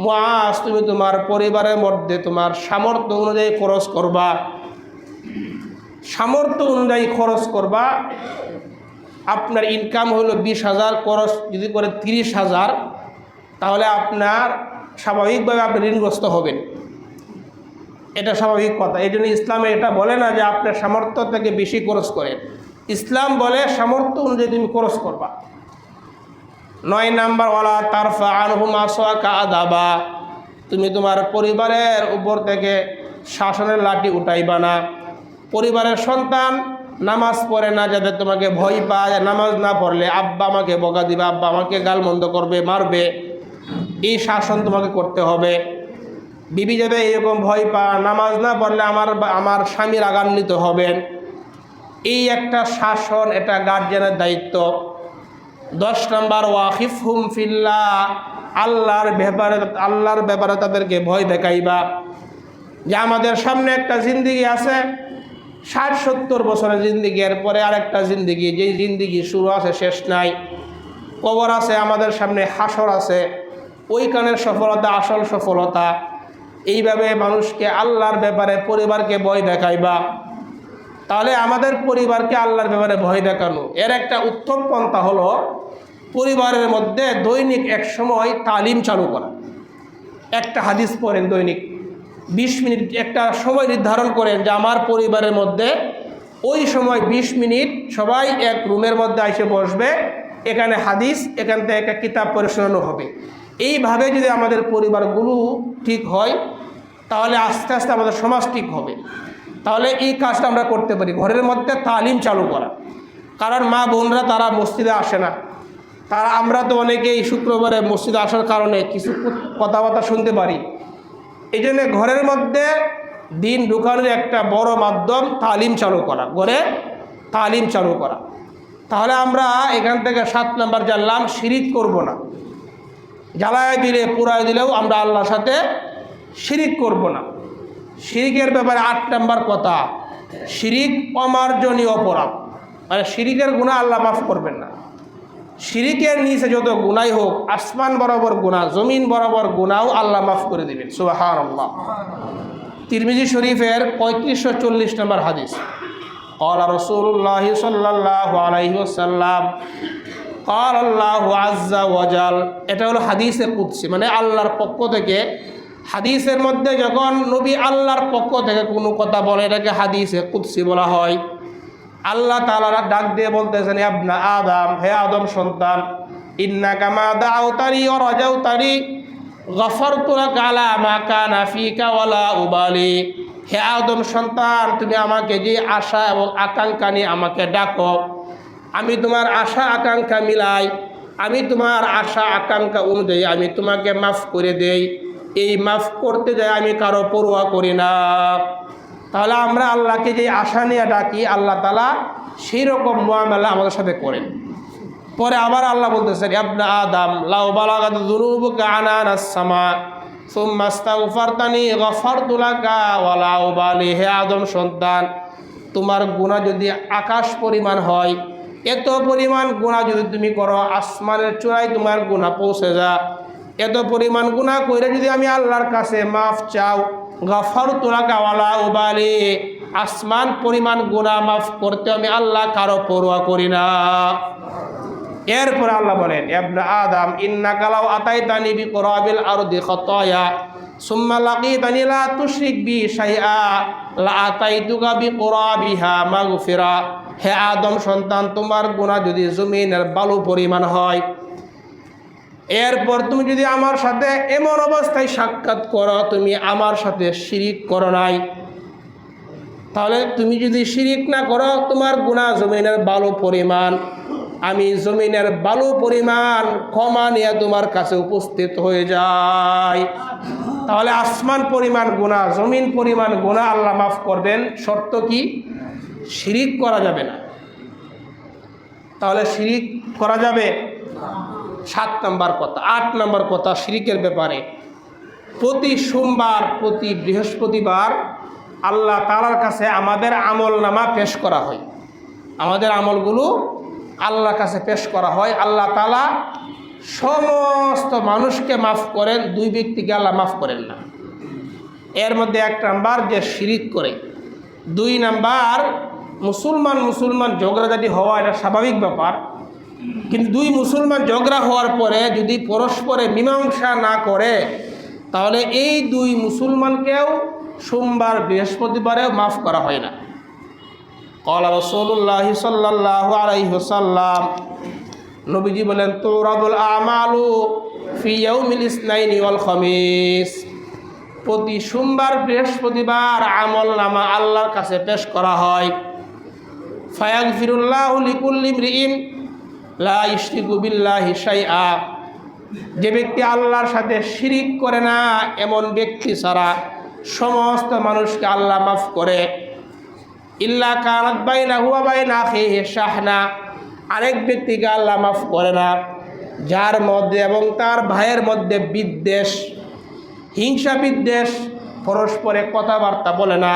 মুআজ তুমি তোমার পরিবারের মধ্যে তোমার সামর্থ্য অনুযায়ী খরচ করবা, সামর্থ্য অনুযায়ী খরচ করবা। আপনার ইনকাম হলো 20,000, খরচ যদি করে 30,000, তাহলে আপনার স্বাভাবিকভাবে আপনি ঋণগ্রস্ত হবেন। এটা স্বাভাবিক কথা। এই জন্য ইসলামে এটা বলে না যে আপনার সামর্থ্য থেকে বেশি খরচ করেন। ইসলাম বলে সামর্থ্য অনুযায়ী তুমি খরচ করবা। 9 নাম্বার, ওয়ালা তারফা আনহুম আসাকা আদাবা, তুমি তোমার পরিবারের উপর থেকে শাসনের লাঠি উঠাইবা না। পরিবারের সন্তান নামাজ পড়ে না, যাতে তোমাকে ভয় পায়, নামাজ না পড়লে আব্বা আমাকে বকা দিবে, আব্বা আমাকে গালমন্দ করবে, মারবে, এই শাসন তোমাকে করতে হবে। বিবি যাবে এরকম ভয় পা, নামাজ না পড়লে আমার স্বামী রাগান্বিত হবেন, এই একটা শাসন, এটা গার্জিয়ানের দায়িত্ব। 10 নম্বর ওয়াকিফহুম ফিল্লাহ, আল্লাহর ব্যাপারে তাদেরকে ভয় দেখাইবা যে আমাদের সামনে একটা জিন্দিগি আছে, 60-70 বছরের জিন্দিগি, এরপরে আরেকটা জিন্দিগি, যেই জিন্দিগি শুরু আছে শেষ নাই। কবর আছে, আমাদের সামনে হাসর আছে, ওইখানের সফলতা আসল সফলতা। এইভাবে মানুষকে আল্লাহর ব্যাপারে, পরিবারকে ভয় দেখাইবা। তাহলে আমাদের পরিবারকে আল্লাহর ব্যাপারে ভয় দেখানো, এর একটা উত্তম পন্থা হলো পরিবারের মধ্যে দৈনিক এক সময় তালিম চালু করা। একটা হাদিস পড়েন, দৈনিক 20 মিনিট একটা সময় নির্ধারণ করেন যে আমার পরিবারের মধ্যে ওই সময় 20 মিনিট সবাই এক রুমের মধ্যে এসে বসবে, এখানে হাদিস, এখান থেকে একটা কিতাব পড়ে শোনানো হবে। এইভাবে যদি আমাদের পরিবারগুলো ঠিক হয় তাহলে আস্তে আস্তে আমাদের সমাজ ঠিক হবে। তাহলে এই কাজটা আমরা করতে পারি, ঘরের মধ্যে তালিম চালু করা। কারণ মা বোনরা তারা মসজিদে আসে না, আমরা তো অনেকেই শুক্রবারে মসজিদে আসার কারণে কিছু কথাবার্তা শুনতে পারি। এই জন্য ঘরের মধ্যে দিন ঢুকানোর একটা বড় মাধ্যম তালিম চালু করা, ঘরে তালিম চালু করা। তাহলে আমরা এখান থেকে 7 নম্বর জানলাম, শিরিক করব না। জ্বালায় দিলে পুরায় দিলেও আমরা আল্লাহর সাথে শিরিক করব না। শিরিকের ব্যাপারে 8 নম্বর কথা, শিরিক অমার্জনীয় অপরাধ, মানে শিরিকের গুনাহ আল্লাহ মাফ করবেন না। শিরিকের নিচে যত গুনাই হোক, আসমান বরাবর গুনাহ, জমিন বরাবর গুনাহও আল্লাহ মাফ করে দেবেন, সুবহানাল্লাহ। তিরমিজি শরীফের 3540 নম্বর হাদিস, ক্বালা রাসূলুল্লাহ সাল্লাল্লাহু আলাইহি ওয়াসাল্লাম, ক্বালা আল্লাহু আযজা ওয়া জাল। এটা হলো হাদিসে কুদসি, মানে আল্লাহর পক্ষ থেকে। হাদিসের মধ্যে যখন নবী আল্লাহর পক্ষ থেকে কোনো কথা বলে, এটাকে হাদিসে কুদসি বলা হয়। আল্লাহ তাআলা ডাক দিয়ে বলতেছেন, ইবনা আদম, হে আদম সন্তান, ইন্নাকা মা দাউতানি ওয়া রাজাউতানি গফারতু লাকা আলা মা কানা ফিকা ওয়ালা উবালি। হে আদম সন্তান, তুমি আমাকে যে আশা এবং আকাঙ্ক্ষা নিয়ে আমাকে ডাকো, আমি তোমার আশা আকাঙ্ক্ষা মিলাই, আমি তোমার আশা আকাঙ্ক্ষা অনুযায়ী আমি তোমাকে মাফ করে দেই। এই মাফ করতে যাই আমি কারো পরোয়া করি না। তাহলে আমরা আল্লাহকে যে আশা নিয়ে ডাকি, আল্লাহ তাআলা সেই রকম মুআমালা আমাদের সাথে করেন। পরে আবার আল্লাহ বলতেছেন, ইবনা আদম লাউ বালাগাত যুনুবুকা আনানাস সামা সুম্মা আস্তাগফারতানি গফারতু লাকা ওয়ালা উবালি। হে আদম সন্তান, তোমার গুনাহ যদি আকাশ পরিমাণ হয়, এত পরিমাণ গুনাহ যদি তুমি করো, আসমানের চূড়ায় তোমার গুনাহ পৌঁছে যা, এত পরিমাণ গুনাহ করে যদি আমি আল্লাহর কাছে মাফ চাও, গফারতু লাকা ওয়ালা উবালি, আসমান পরিমাণ গুনাহ মাফ করতে আমি আল্লাহ কারো পরোয়া করি না। এরপর আল্লাহ বলেন, ইবনা আদম ইন্নাকা লাউ আতাইতানি বিকুরাবিল আরদি খাতায়া সুম্মা লাকিতানি লা তুশরিক বি শাইআ লা আতাইতুকা বিকুরাবিহা মাগফিরা। হে আদম সন্তান, তোমার গুনাহ যদি জমিনের বালু পরিমাণ হয়, এরপর তুমি যদি আমার সাথে এমন অবস্থায় সাক্ষাৎ করো তুমি আমার সাথে শিরিক করো নাই, তাহলে তুমি যদি শিরিক না করো, তোমার গুনাহ জমিনের বালু পরিমাণ, আমি জমিনের বালু পরিমাণ ক্ষমা নিয়ে তোমার কাছে উপস্থিত হয়ে যাই। তাহলে আসমান পরিমাণ গুনাহ, জমিন পরিমাণ গুনাহ আল্লাহ মাফ করবেন। শর্ত কি? শিরিক করা যাবে না। তাহলে শিরিক করা যাবে 7 নম্বর কথা। 8 নম্বর কথা শিরিকের ব্যাপারে, প্রতি সোমবার, প্রতি বৃহস্পতিবার আল্লাহ তাআলার কাছে আমাদের আমল নামা পেশ করা হয়। আমাদের আমলগুলো আল্লাহর কাছে পেশ করা হয়। আল্লাহ তাআলা সমস্ত মানুষকে মাফ করেন, 2 ব্যক্তিকে আল্লাহ মাফ করেন না। এর মধ্যে 1 নাম্বার যে শিরিক করে, 2 নাম্বার মুসলমান ঝগড়াঝাটি হওয়া, এটা স্বাভাবিক ব্যাপার। কিন্তু 2 মুসলমান ঝগড়া হওয়ার পরে যদি পরস্পরে মীমাংসা না করে, তাহলে এই 2 মুসলমানকেও সোমবার বৃহস্পতিবারেও মাফ করা হয় না। ক্বালা রাসূলুল্লাহ সাল্লাল্লাহু আলাইহি ওয়াসাল্লাম, নবীজি বলেন, তুরাদুল আমালু ফি ইয়াউমিল ইসনাইনি ওয়াল খামিস। প্রতি সোমবার বৃহস্পতিবার আমল নামা আল্লাহর কাছে পেশ করা হয়। ফায়াগফিরুল্লাহু লিকুল্লি ইমরিইন লা ইশরিকু বিল্লাহি শাইআ। যে ব্যক্তি আল্লাহর সাথে শিরিক করে না এমন ব্যক্তি ছাড়া সমস্ত মানুষকে আল্লাহ মাফ করে। ইল্লা কানাত বাইনাহু ওয়া বাইনা আখিহি শাহনা, আরেক ব্যক্তিকে আল্লাহ মাফ করে না যার মধ্যে এবং তার ভাইয়ের মধ্যে বিদ্বেষ, হিংসা বিদ্বেষ, পরস্পরে কথাবার্তা বলে না,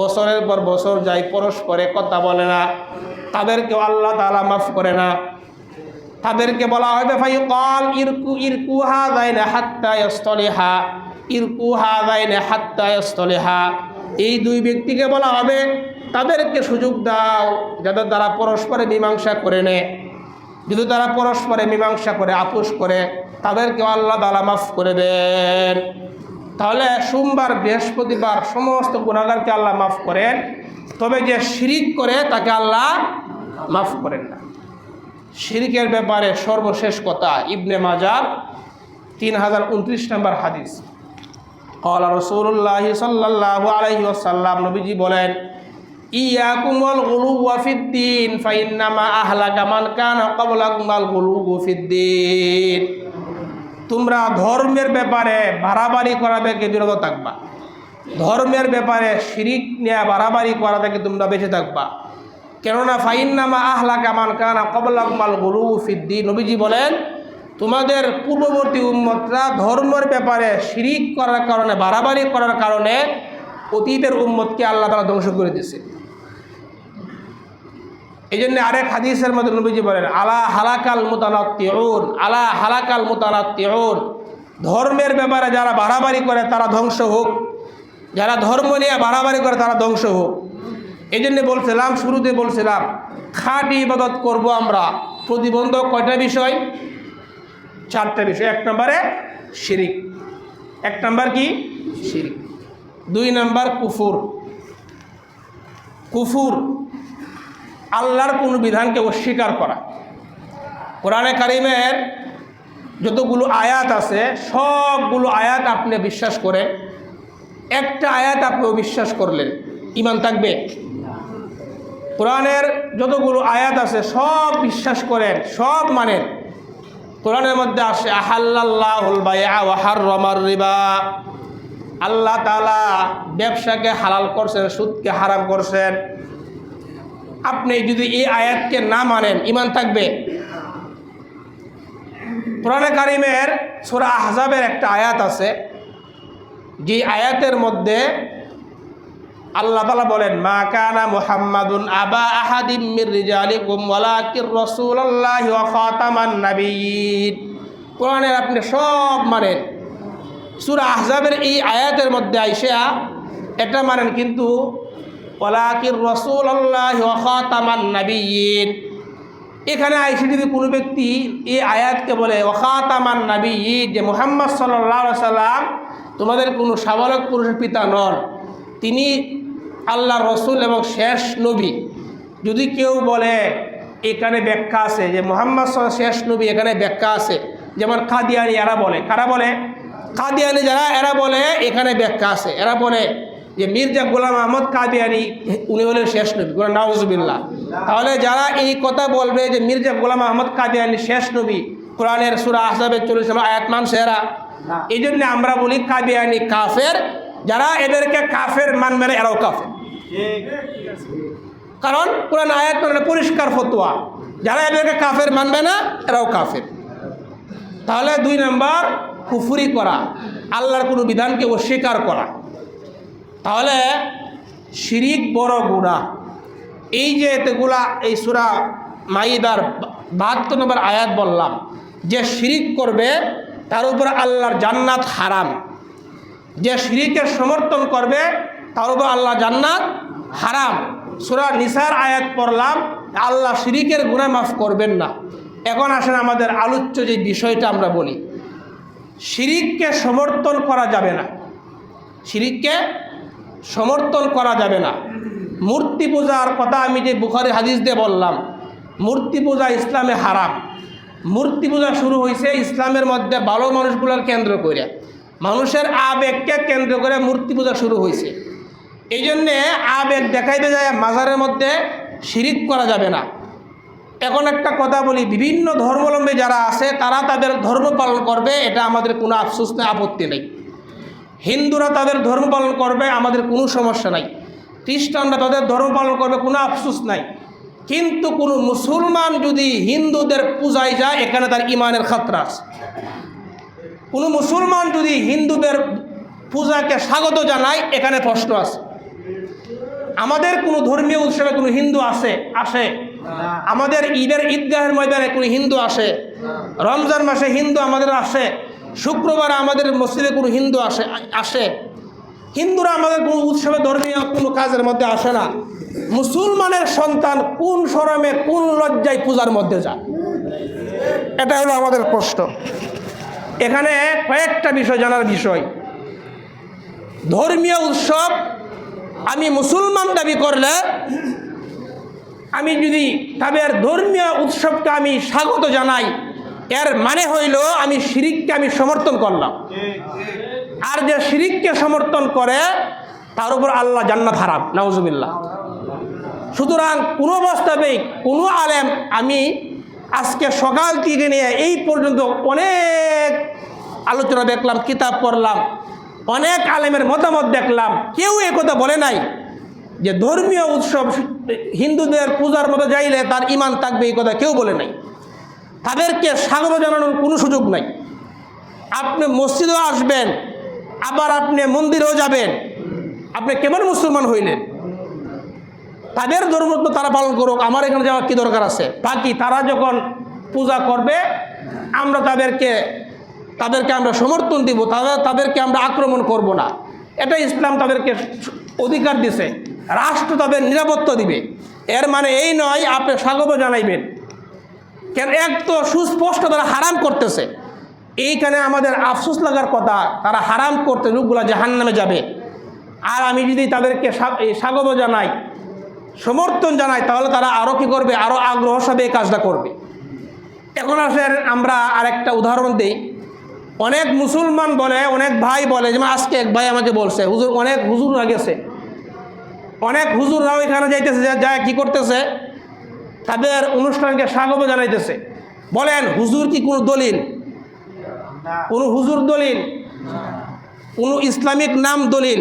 বছরের পর বছর যায় পরস্পরে কথা বলে না, তাদেরকেও আল্লাহ তাআলা মাফ করে না। তাদেরকে বলা হবে ফায়ুকাল ইরকু হাযাইনা হাত্তা ইয়াসতালিহা, ইরকু হাযাইনা হাত্তা ইয়াসতালিহা। এই দুই ব্যক্তিকে বলা হবে তাদেরকে সুযোগ দাও যাদের দ্বারা পরস্পরে মীমাংসা করে নেয়। যদি তারা পরস্পরে মীমাংসা করে, আপোষ করে, তাদেরকেও আল্লাহ তাআলা মাফ করে দেন। তাহলে সোমবার বৃহস্পতিবার সমস্ত গুনাহগারকে আল্লাহ মাফ করেন, তবে যে শিরিক করে তাকে আল্লাহ মাফ করেন না। শিরিকের ব্যাপারে সর্বশেষ কথা ইবনে মাজাহ 3029 নম্বর হাদিস। ক্বালা রাসূলুল্লাহি সাল্লাল্লাহু আলাইহি ওয়াসাল্লাম, নবীজি বলেন, ইয়াকুম ওয়াল গুলুওয়া ফিদ্দীন ফাইন্নামা আহলাকা মান কানা ক্বাবলাকুম আল গুলুউ ফিদ্দীন। তোমরা ধর্মের ব্যাপারে বাড়াবাড়ি করা থেকে বিরত থাকবা, ধর্মের ব্যাপারে শিরিক নিয়ে বাড়াবাড়ি করা থেকে তোমরা বেঁচে থাকবা। কেননা ফাইন্নামা আহলাকা মান কানা ক্বাবলাকুম আল গুলুউ ফিদ্দীন, নবীজি বলেন তোমাদের পূর্ববর্তী উম্মতরা ধর্মের ব্যাপারে শিরিক করার কারণে, বাড়াবাড়ি করার কারণে অতীতের উম্মতকে আল্লাহ তাআলা ধ্বংস করে দিয়েছে। এই জন্য আরেক হাদিসের মধ্যে নবীজি বলেন আলা হালাকাল মুতানাত্তিউন, আলা হালাকাল মুতানাত্তিউন, ধর্মের ব্যাপারে যারা বাড়াবাড়ি করে তারা ধ্বংস হোক, যারা ধর্ম নিয়ে বাড়াবাড়ি করে তারা ধ্বংস হোক। এই জন্য বলছিলাম, শুরুতে বলছিলাম খাঁটি ইবাদত করব আমরা। প্রতিবন্ধক কয়টা বিষয়? 4টা বিষয়। 1 নম্বরে শিরিক, 1 নম্বর কি? শিরিক। 2 নম্বর কুফুর, কুফুর আল্লাহর কোনো বিধানকে অস্বীকার করা। কোরআনে কারিমের যতগুলো আয়াত আছে সবগুলো আয়াত আপনি বিশ্বাস করেন, একটা আয়াত আপনি অবিশ্বাস করলেন, ঈমান থাকবে? কোরআনের যতগুলো আয়াত আছে সব বিশ্বাস করেন, সব মানেন। কোরআনের মধ্যে আসে আহাল্লাল্লাহুল বাইআ ওয়া হাররামার রিবা, আল্লাহ তাআলা ব্যবসাকে হালাল করছেন, সুদকে হারাম করছেন। আপনি যদি এই আয়াতকে না মানেন ঈমান থাকবে? কোরআনে কারিমের সূরা আহজাবের একটা আয়াত আছে, যে আয়াতের মধ্যে আল্লাহ তাআলা বলেন মা কানা মুহাম্মাদুন আবা আহাদিম মির রিজালিকুম ওয়ালাকির রাসূলুল্লাহি ওয়া খাতামান নাবিয়্যিন। কোরআনের আপনি সব মানেন, সূরা আহজাবের এই আয়াতের মধ্যে আইসা এটা মানেন, কিন্তু ওয়ালাকির রাসূলুল্লাহি ওয়া খাতামান নাবিয়্যিন, এখানে আইসা যদি কোনো ব্যক্তি এই আয়াতকে বলে ওয়া খাতামান নাবিয়্যিন, যে মুহাম্মদ সাল্লাল্লাহু আলাইহি সাল্লাম তোমাদের কোনো সাবালক পুরুষের পিতা নন, তিনি আল্লাহর রসুল এবং শেষ নবী। যদি কেউ বলে এখানে ব্যাখ্যা আছে যে মুহাম্মদ শেষ নবী, এখানে ব্যাখ্যা আছে, যেমন কাদিয়ানি এরা বলে, কারা বলে? কাদিয়ানি যারা, এরা বলে এখানে ব্যাখ্যা আছে। এরা বলে যে মির্জা গোলাম আহমদ কাদিয়ানি উনি হলেন শেষ নবী, নাউজুবিল্লাহ। তাহলে যারা এই কথা বলবে যে মির্জা গোলাম আহমদ কাদিয়ানি শেষ নবী, কোরআনের সূরা আহজাবের 40 নম্বর আয়াত মানছে এরা। এই জন্য আমরা বলি কাদিয়ানি কাফের, যারা এদেরকে কাফের মানবে না এরাও কাফের। কারণ কোরআন আয়াত মানে পরিষ্কার ফতোয়া, যারা এদেরকে কাফের মানবে না এরাও কাফের। তাহলে 2 নম্বর কুফরি করা, আল্লাহর কোনো বিধানকে অস্বীকার করা। তাহলে শিরিক বড় গুনাহ। এই যে এতগুলা এই সূরা মাইদার 72 নম্বর আয়াত বললাম, যে শিরিক করবে তার উপর আল্লাহর জান্নাত হারাম, যে শিরিকের সমর্থন করবে তার উপর আল্লাহ জান্নাত হারাম। সূরা নিসার আয়াত পড়লাম, আল্লাহ শিরিকের গুনাহ মাফ করবেন না। এখন আসেন আমাদের আলোচ্য যে বিষয়টা আমরা বলি, শিরিককে সমর্থন করা যাবে না, শিরিককে সমর্থন করা যাবে না। মূর্তি পূজার কথা আমি যে বুখারী হাদিস দিয়ে বললাম, মূর্তি পূজা ইসলামে হারাম। মূর্তি পূজা শুরু হয়েছে ইসলামের মধ্যে ভালো মানুষগুলোর কেন্দ্র করে, মানুষের আবেগকে কেন্দ্র করে মূর্তি পূজা শুরু হয়েছে। এই জন্যে আবেগ দেখাইতে যায় মাজারের মধ্যে শিরিক করা যাবে না। এখন একটা কথা বলি, বিভিন্ন ধর্মাবলম্বী যারা আছে তারা তাদের ধর্ম পালন করবে, এটা আমাদের কোনো আফসোস নেই, আপত্তি নেই। হিন্দুরা তাদের ধর্ম পালন করবে, আমাদের কোনো সমস্যা নাই। খ্রিস্টানরা তাদের ধর্ম পালন করবে, কোনো আফসোস নাই। কিন্তু কোনো মুসলমান যদি হিন্দুদের পূজায় যায়, এখানে তার ইমানের খাতরা আছে। কোনো মুসলমান যদি হিন্দুদের পূজাকে স্বাগত জানায়, এখানে প্রশ্ন আছে। আমাদের কোনো ধর্মীয় উৎসবে কোনো হিন্দু আসে? আমাদের ঈদের ঈদগাহের ময়দানে কোনো হিন্দু আসে? রমজান মাসে হিন্দু আমাদের আসে? শুক্রবারে আমাদের মসজিদে কোনো হিন্দু আসে? হিন্দুরা আমাদের কোনো উৎসবে ধর্মীয় কোনো কাজের মধ্যে আসে না। মুসলমানের সন্তান কোন শরমে কোন লজ্জায় পূজার মধ্যে যায়? এটা হলো আমাদের প্রশ্ন। এখানে কয়েকটা বিষয় জানার বিষয়। ধর্মীয় উৎসব আমি মুসলমান দাবি করলে, আমি যদি তাদের ধর্মীয় উৎসবকে আমি স্বাগত জানাই, এর মানে হইল আমি শিরিককে আমি সমর্থন করলাম। আর যে শিরিককে সমর্থন করে তার উপর আল্লাহ জান্নাত হারাম, নাউজুবিল্লাহ। সুতরাং কোনো অবস্থাতেই কোনো আলেম, আমি আজকে সকাল থেকে নিয়ে এই পর্যন্ত অনেক আলোচনা দেখলাম, কিতাব পড়লাম, অনেক আলেমের মতামত দেখলাম, কেউ এ কথা বলে নাই যে ধর্মীয় উৎসব হিন্দুদের পূজার মতো যাইলে তার ইমান থাকবে, এই কথা কেউ বলে নাই। তাদেরকে স্বাগত জানানোর কোনো সুযোগ নাই। আপনি মসজিদেও আসবেন, আবার আপনি মন্দিরেও যাবেন, আপনি কেমন মুসলমান হইলেন? তাদের ধর্ম তো তারা পালন করুক, আমার এখানে যাওয়ার কী দরকার আছে? বাকি তারা যখন পূজা করবে, আমরা তাদেরকে আমরা সমর্থন দিব, তাদেরকে আমরা আক্রমণ করব না। এটা ইসলাম তাদেরকে অধিকার দিছে, রাষ্ট্র তাদের নিরাপত্তা দিবে। এর মানে এই নয় আপনি স্বাগত জানাইবেন। কেন? এক তো সুস্পষ্ট তারা হারাম করতেছে। এইখানে আমাদের আফসোস লাগার কথা, তারা হারাম করতে লোকগুলা জাহান্নামে যাবে। আর আমি যদি তাদেরকে স্বাগত জানাই, সমর্থন জানাই, তাহলে তারা আরও কী করবে? আরও আগ্রহ সাথে এই কাজটা করবে। এখন আসেন আমরা আরেকটা উদাহরণ দিই। অনেক মুসলমান বলে, অনেক ভাই বলে, যেমন আজকে এক ভাই আমাকে বলছে, হুজুর অনেক হুজুররা গেছে, অনেক হুজুররাও এখানে যাইতেছে, যায় কী করতেছে? তাদের অনুষ্ঠানকে স্বাগত জানাইতেছে। বলেন হুজুর কি কোনো দলিল? কোনো হুজুর দলিল? কোনো ইসলামিক নাম দলিল?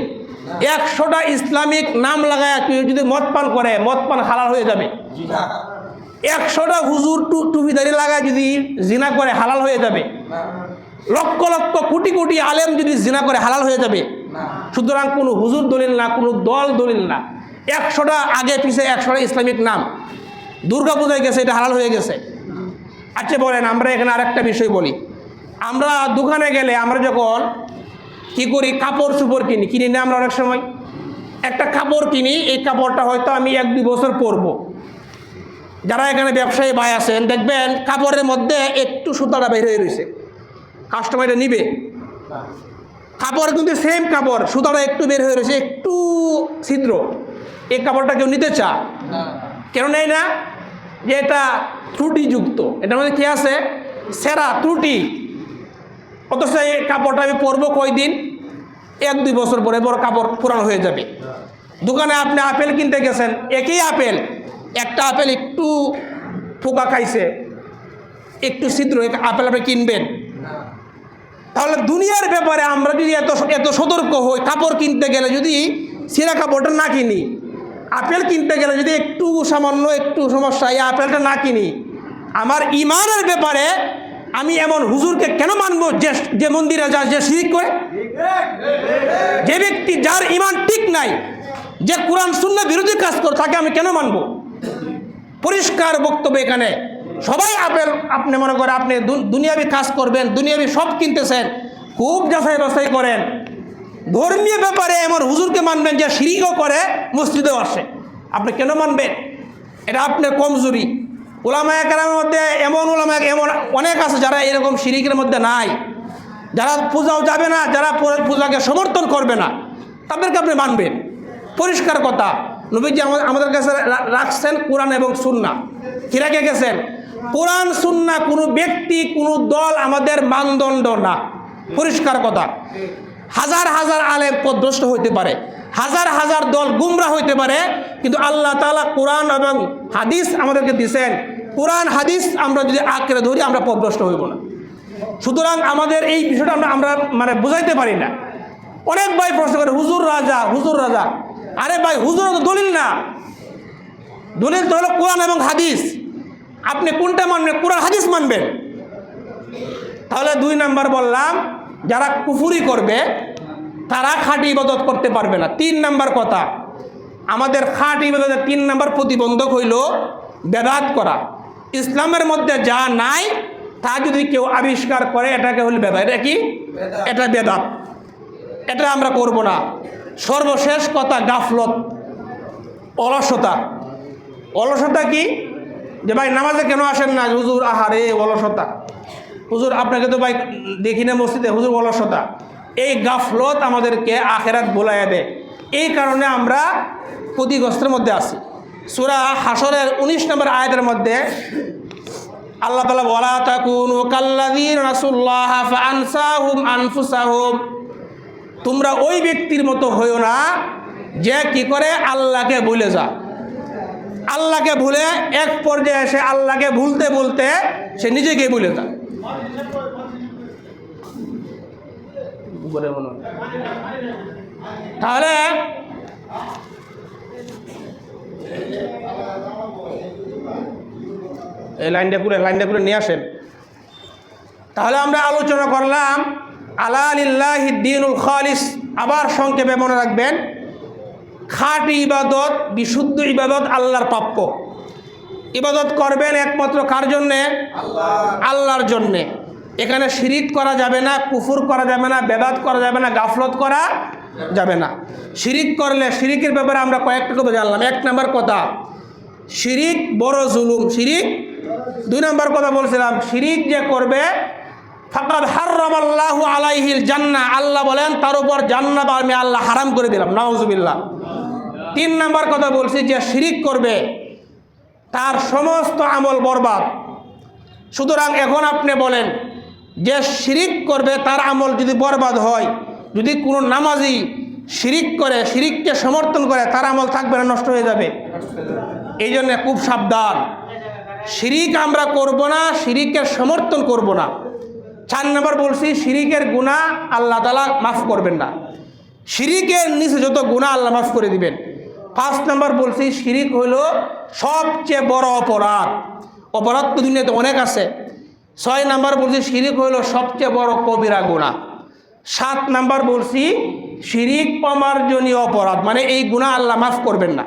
100টা ইসলামিক নাম লাগায় কেউ যদি মদ পান করে, মদ পান হালাল হয়ে যাবে? 100টা হুজুর টুপিদারি লাগায় যদি জিনা করে হালাল হয়ে যাবে? লক্ষ লক্ষ কোটি কোটি আলেম যদি জিনা করে হালাল হয়ে যাবে? সুতরাং কোনো হুজুর দলিল না, কোনো দল দলিল না। 100টা আগে পিছিয়ে 100টা ইসলামিক নাম, দুর্গা পূজায় গেছে, এটা হালাল হয়ে গেছে। আচ্ছা বলেন, আমরা এখানে আরেকটা বিষয় বলি। আমরা দোকানে গেলে আমরা যখন কী করি? কাপড় চোপড় কিনি না আমরা? অনেক সময় একটা কাপড় কিনি, এই কাপড়টা হয়তো আমি 1-2 বছর পরবো। যারা এখানে ব্যবসায়ী ভাই আছেন, দেখবেন কাপড়ের মধ্যে একটু সুতাটা বের হয়ে রয়েছে, কাস্টমার এটা নিবে। কাপড় কিন্তু সেম কাপড়, সুতাটা একটু বের হয়ে রয়েছে, একটু ছিদ্র, এই কাপড়টা কেউ নিতে চায়? কেন নেয় না? যে এটা ত্রুটিযুক্ত, এটার মধ্যে কী আছে? সেরা ত্রুটি। অথচ এই কাপড়টা আমি পরবো কয়দিন? 1-2 বছর পরে বড় কাপড় পুরানো হয়ে যাবে। দোকানে আপনি আপেল কিনতে গেছেন, একই আপেল, একটা আপেল একটু পোকা খাইছে, একটু ছিদ্র, আপেল আপনি কিনবেন? তাহলে দুনিয়ার ব্যাপারে আমরা যদি এত সতর্ক হই, কাপড় কিনতে গেলে যদি ছেঁড়া কাপড়টা না কিনি, আপেল কিনতে গেলে যদি একটু সামান্য একটু সমস্যা, এই আপেলটা না কিনি, আমার ইমানের ব্যাপারে আমি এমন হুজুরকে কেন মানবো যে মন্দিরে যায়, যে শিরিক করে? যে ব্যক্তি যার ইমান ঠিক নাই, যে কোরআন সুন্নাহ বিরোধী কাজ করে, তাকে আমি কেন মানবো? পরিষ্কার বক্তব্য এখানে। সবাই আপেল, আপনি মনে করেন আপনি দুনিয়াবি কাজ করবেন, দুনিয়াবি সব কিনতেছেন, খুব যাচাই বাছাই করেন। ধর্মীয় ব্যাপারে এমন হুজুরকে মানবেন যে শিরিকও করে, মসজিদেও আসে, আপনি কেন মানবেন? এটা আপনার কমজোরি। উলামায়ে কেরামের মধ্যে এমন অনেক আছে যারা এরকম শিরিকের মধ্যে নাই, যারা পূজাও যাবে না, যারা পূজাকে সমর্থন করবে না, তাদেরকে আপনি মানবেন। পরিষ্কার কথা। নবীজি আমাদের কাছে রাখছেন কোরআন এবং সুন্নাহ। কি রেখে গেছেন? কোরআন সুন্নাহ। কোনো ব্যক্তি, কোনো দল আমাদের মানদণ্ড না। পরিষ্কার কথা। হাজার হাজার আলেম পথভ্রষ্ট হইতে পারে, হাজার হাজার দল গুমরা হইতে পারে, কিন্তু আল্লাহ তাআলা কোরআন এবং হাদিস আমাদেরকে দিয়েছেন কোরআন হাদিস আমরা যদি আঁকড়ে ধরি আমরা পথভ্রষ্ট হইব না। সুতরাং আমাদের এই বিষয়টা আমরা মানে বুঝাইতে পারি না। অনেক ভাই প্রশ্ন করে হুজুর রাজা, হুজুর রাজা। আরে ভাই, হুজুর তো দলিল না, দলিল তো হলো কোরআন এবং হাদিস। আপনি কোনটা মানবেন? কোরআন হাদিস মানবেন। তাহলে 2 নাম্বার বললাম, যারা কুফুরি করবে তারা খাঁটি ইবাদত করতে পারবে না। 3 নাম্বার কথা, আমাদের খাঁটি ইবাদতের 3 নাম্বার প্রতিবন্ধক হইল বেদাত করা। ইসলামের মধ্যে যা নাই তা যদি কেউ আবিষ্কার করে এটাকে হল বেদাত। এটা কি? এটা বেদাত, এটা আমরা করব না। সর্বশেষ কথা, গাফলত, অলসতা। অলসতা কি? যে ভাই নামাজে কেন আসেন না? হুজুর আহারে অলসতা। হুজুর আপনাকে তো ভাই দেখি না মসজিদে, হুজুর অলসতা। এই গাফলত আমাদেরকে আখেরাত ভুলাইয়া দেয়। এই কারণে আমরা ক্ষতিগ্রস্তের মধ্যে আছি। সূরা হাশরের 19 নম্বর আয়াতের মধ্যে আল্লাহ তাআলা ওয়ালা তাকুনু কাল্লাযীনা নাসুল্লাহা ফাআনসাহুম আনফুসাহুম, তোমরা ওই ব্যক্তির মতো হইও না যে কি করে আল্লাহকে ভুলে যায়। আল্লাহকে ভুলে এক পর্যায়ে এসে আল্লাহকে ভুলতে ভুলতে সে নিজেকে ভুলে যায়। তাহলে এই লাইনটা করে নিয়ে আসেন। তাহলে আমরা আলোচনা করলাম আলা লিল্লাহি দ্বীনুল খালিস। আবার সংক্ষেপে মনে রাখবেন, খাঁটি ইবাদত, বিশুদ্ধ ইবাদত আল্লাহর প্রাপ্য। ইবাদত করবেন একমাত্র কার জন্যে? আল্লাহর জন্যে। এখানে শিরিক করা যাবে না, কুফুর করা যাবে না, বেদাত করা যাবে না, গাফলত করা যাবে না। শিরিক করলে, শিরিকের ব্যাপারে আমরা কয়েকটা কথা জানলাম। 1 নাম্বার কথা, শিরিক বড় জুলুম। শিরিক 2 নাম্বার কথা বলছিলাম, শিরিক যে করবে ফাকাদ হারামাল্লাহু আলাইহিল জান্নাহ, আল্লাহ বলেন তার উপর জান্নাত আমি আল্লাহ হারাম করে দিলাম, নাউজুবিল্লাহ। 3 নাম্বার কথা বলছি, যে শিরিক করবে তার সমস্ত আমল বরবাদ। সুতরাং এখন আপনি বলেন, যে শিরিক করবে তার আমল যদি বরবাদ হয়, যদি কোনো নামাজি শিরিক করে, শিরিককে সমর্থন করে, তার আমল থাকবে না, নষ্ট হয়ে যাবে। এই জন্য খুব সাবধান, শিরিক আমরা করব না, শিরিকের সমর্থন করব না। 4 নম্বর বলছি, শিরিকের গুনাহ আল্লাহ তাআলা মাফ করবেন না। শিরিকের নিচে যত গুনাহ আল্লাহ মাফ করে দিবেন। 5 নম্বর বলছি, শিরিক হইল সবচেয়ে বড় অপরাধ। অপরাধ তো দুনিয়াতে অনেক আছে। 6 নম্বর বলছি, শিরিক হইল সবচেয়ে বড় কবিরা গুনাহ। 7 নম্বর বলছি, শিরিক অমার্জনীয় অপরাধ, মানে এই গুনাহ আল্লাহ মাফ করবেন না।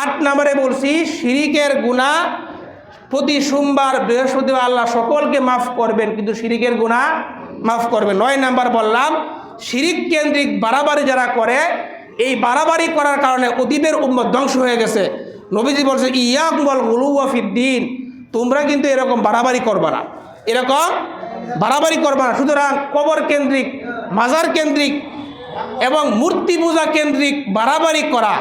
8 নম্বরে বলছি, শিরিকের গুনাহ প্রতি সোমবার, বৃহস্পতিবার আল্লাহ সকলকে মাফ করবেন, কিন্তু শিরিকের গুনাহ মাফ করবেন। 9 নম্বর বললাম, শিরিক কেন্দ্রিক বাড়াবাড়ি যারা করে, এই বাড়াবাড়ি করার কারণে অতীতের উম্মত ধ্বংস হয়ে গেছে। নবীজি বলছে ইয়াকুম ওয়াল গুলুওয়া ফিদ্দিন, তোমরা কিন্তু এরকম বাড়াবাড়ি করবা না, এরকম বাড়াবাড়ি করবা না। সুতরাং কবর কেন্দ্রিক, মাজার কেন্দ্রিক এবং মূর্তি পূজা কেন্দ্রিক বাড়াবাড়ি করা,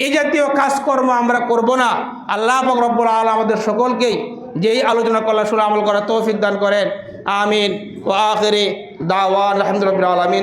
এই জাতীয় কাজকর্ম আমরা করব না। আল্লাহ পাক রব্বুল আলামিন আমাদের সকলকেই যেই আলোচনা করলাম শুনে আমল করার তৌফিক দান করেন। আমিন। ওয়া আখিরি দাওয়ানা আলহামদুলিল্লাহি রাব্বিল আলামিন।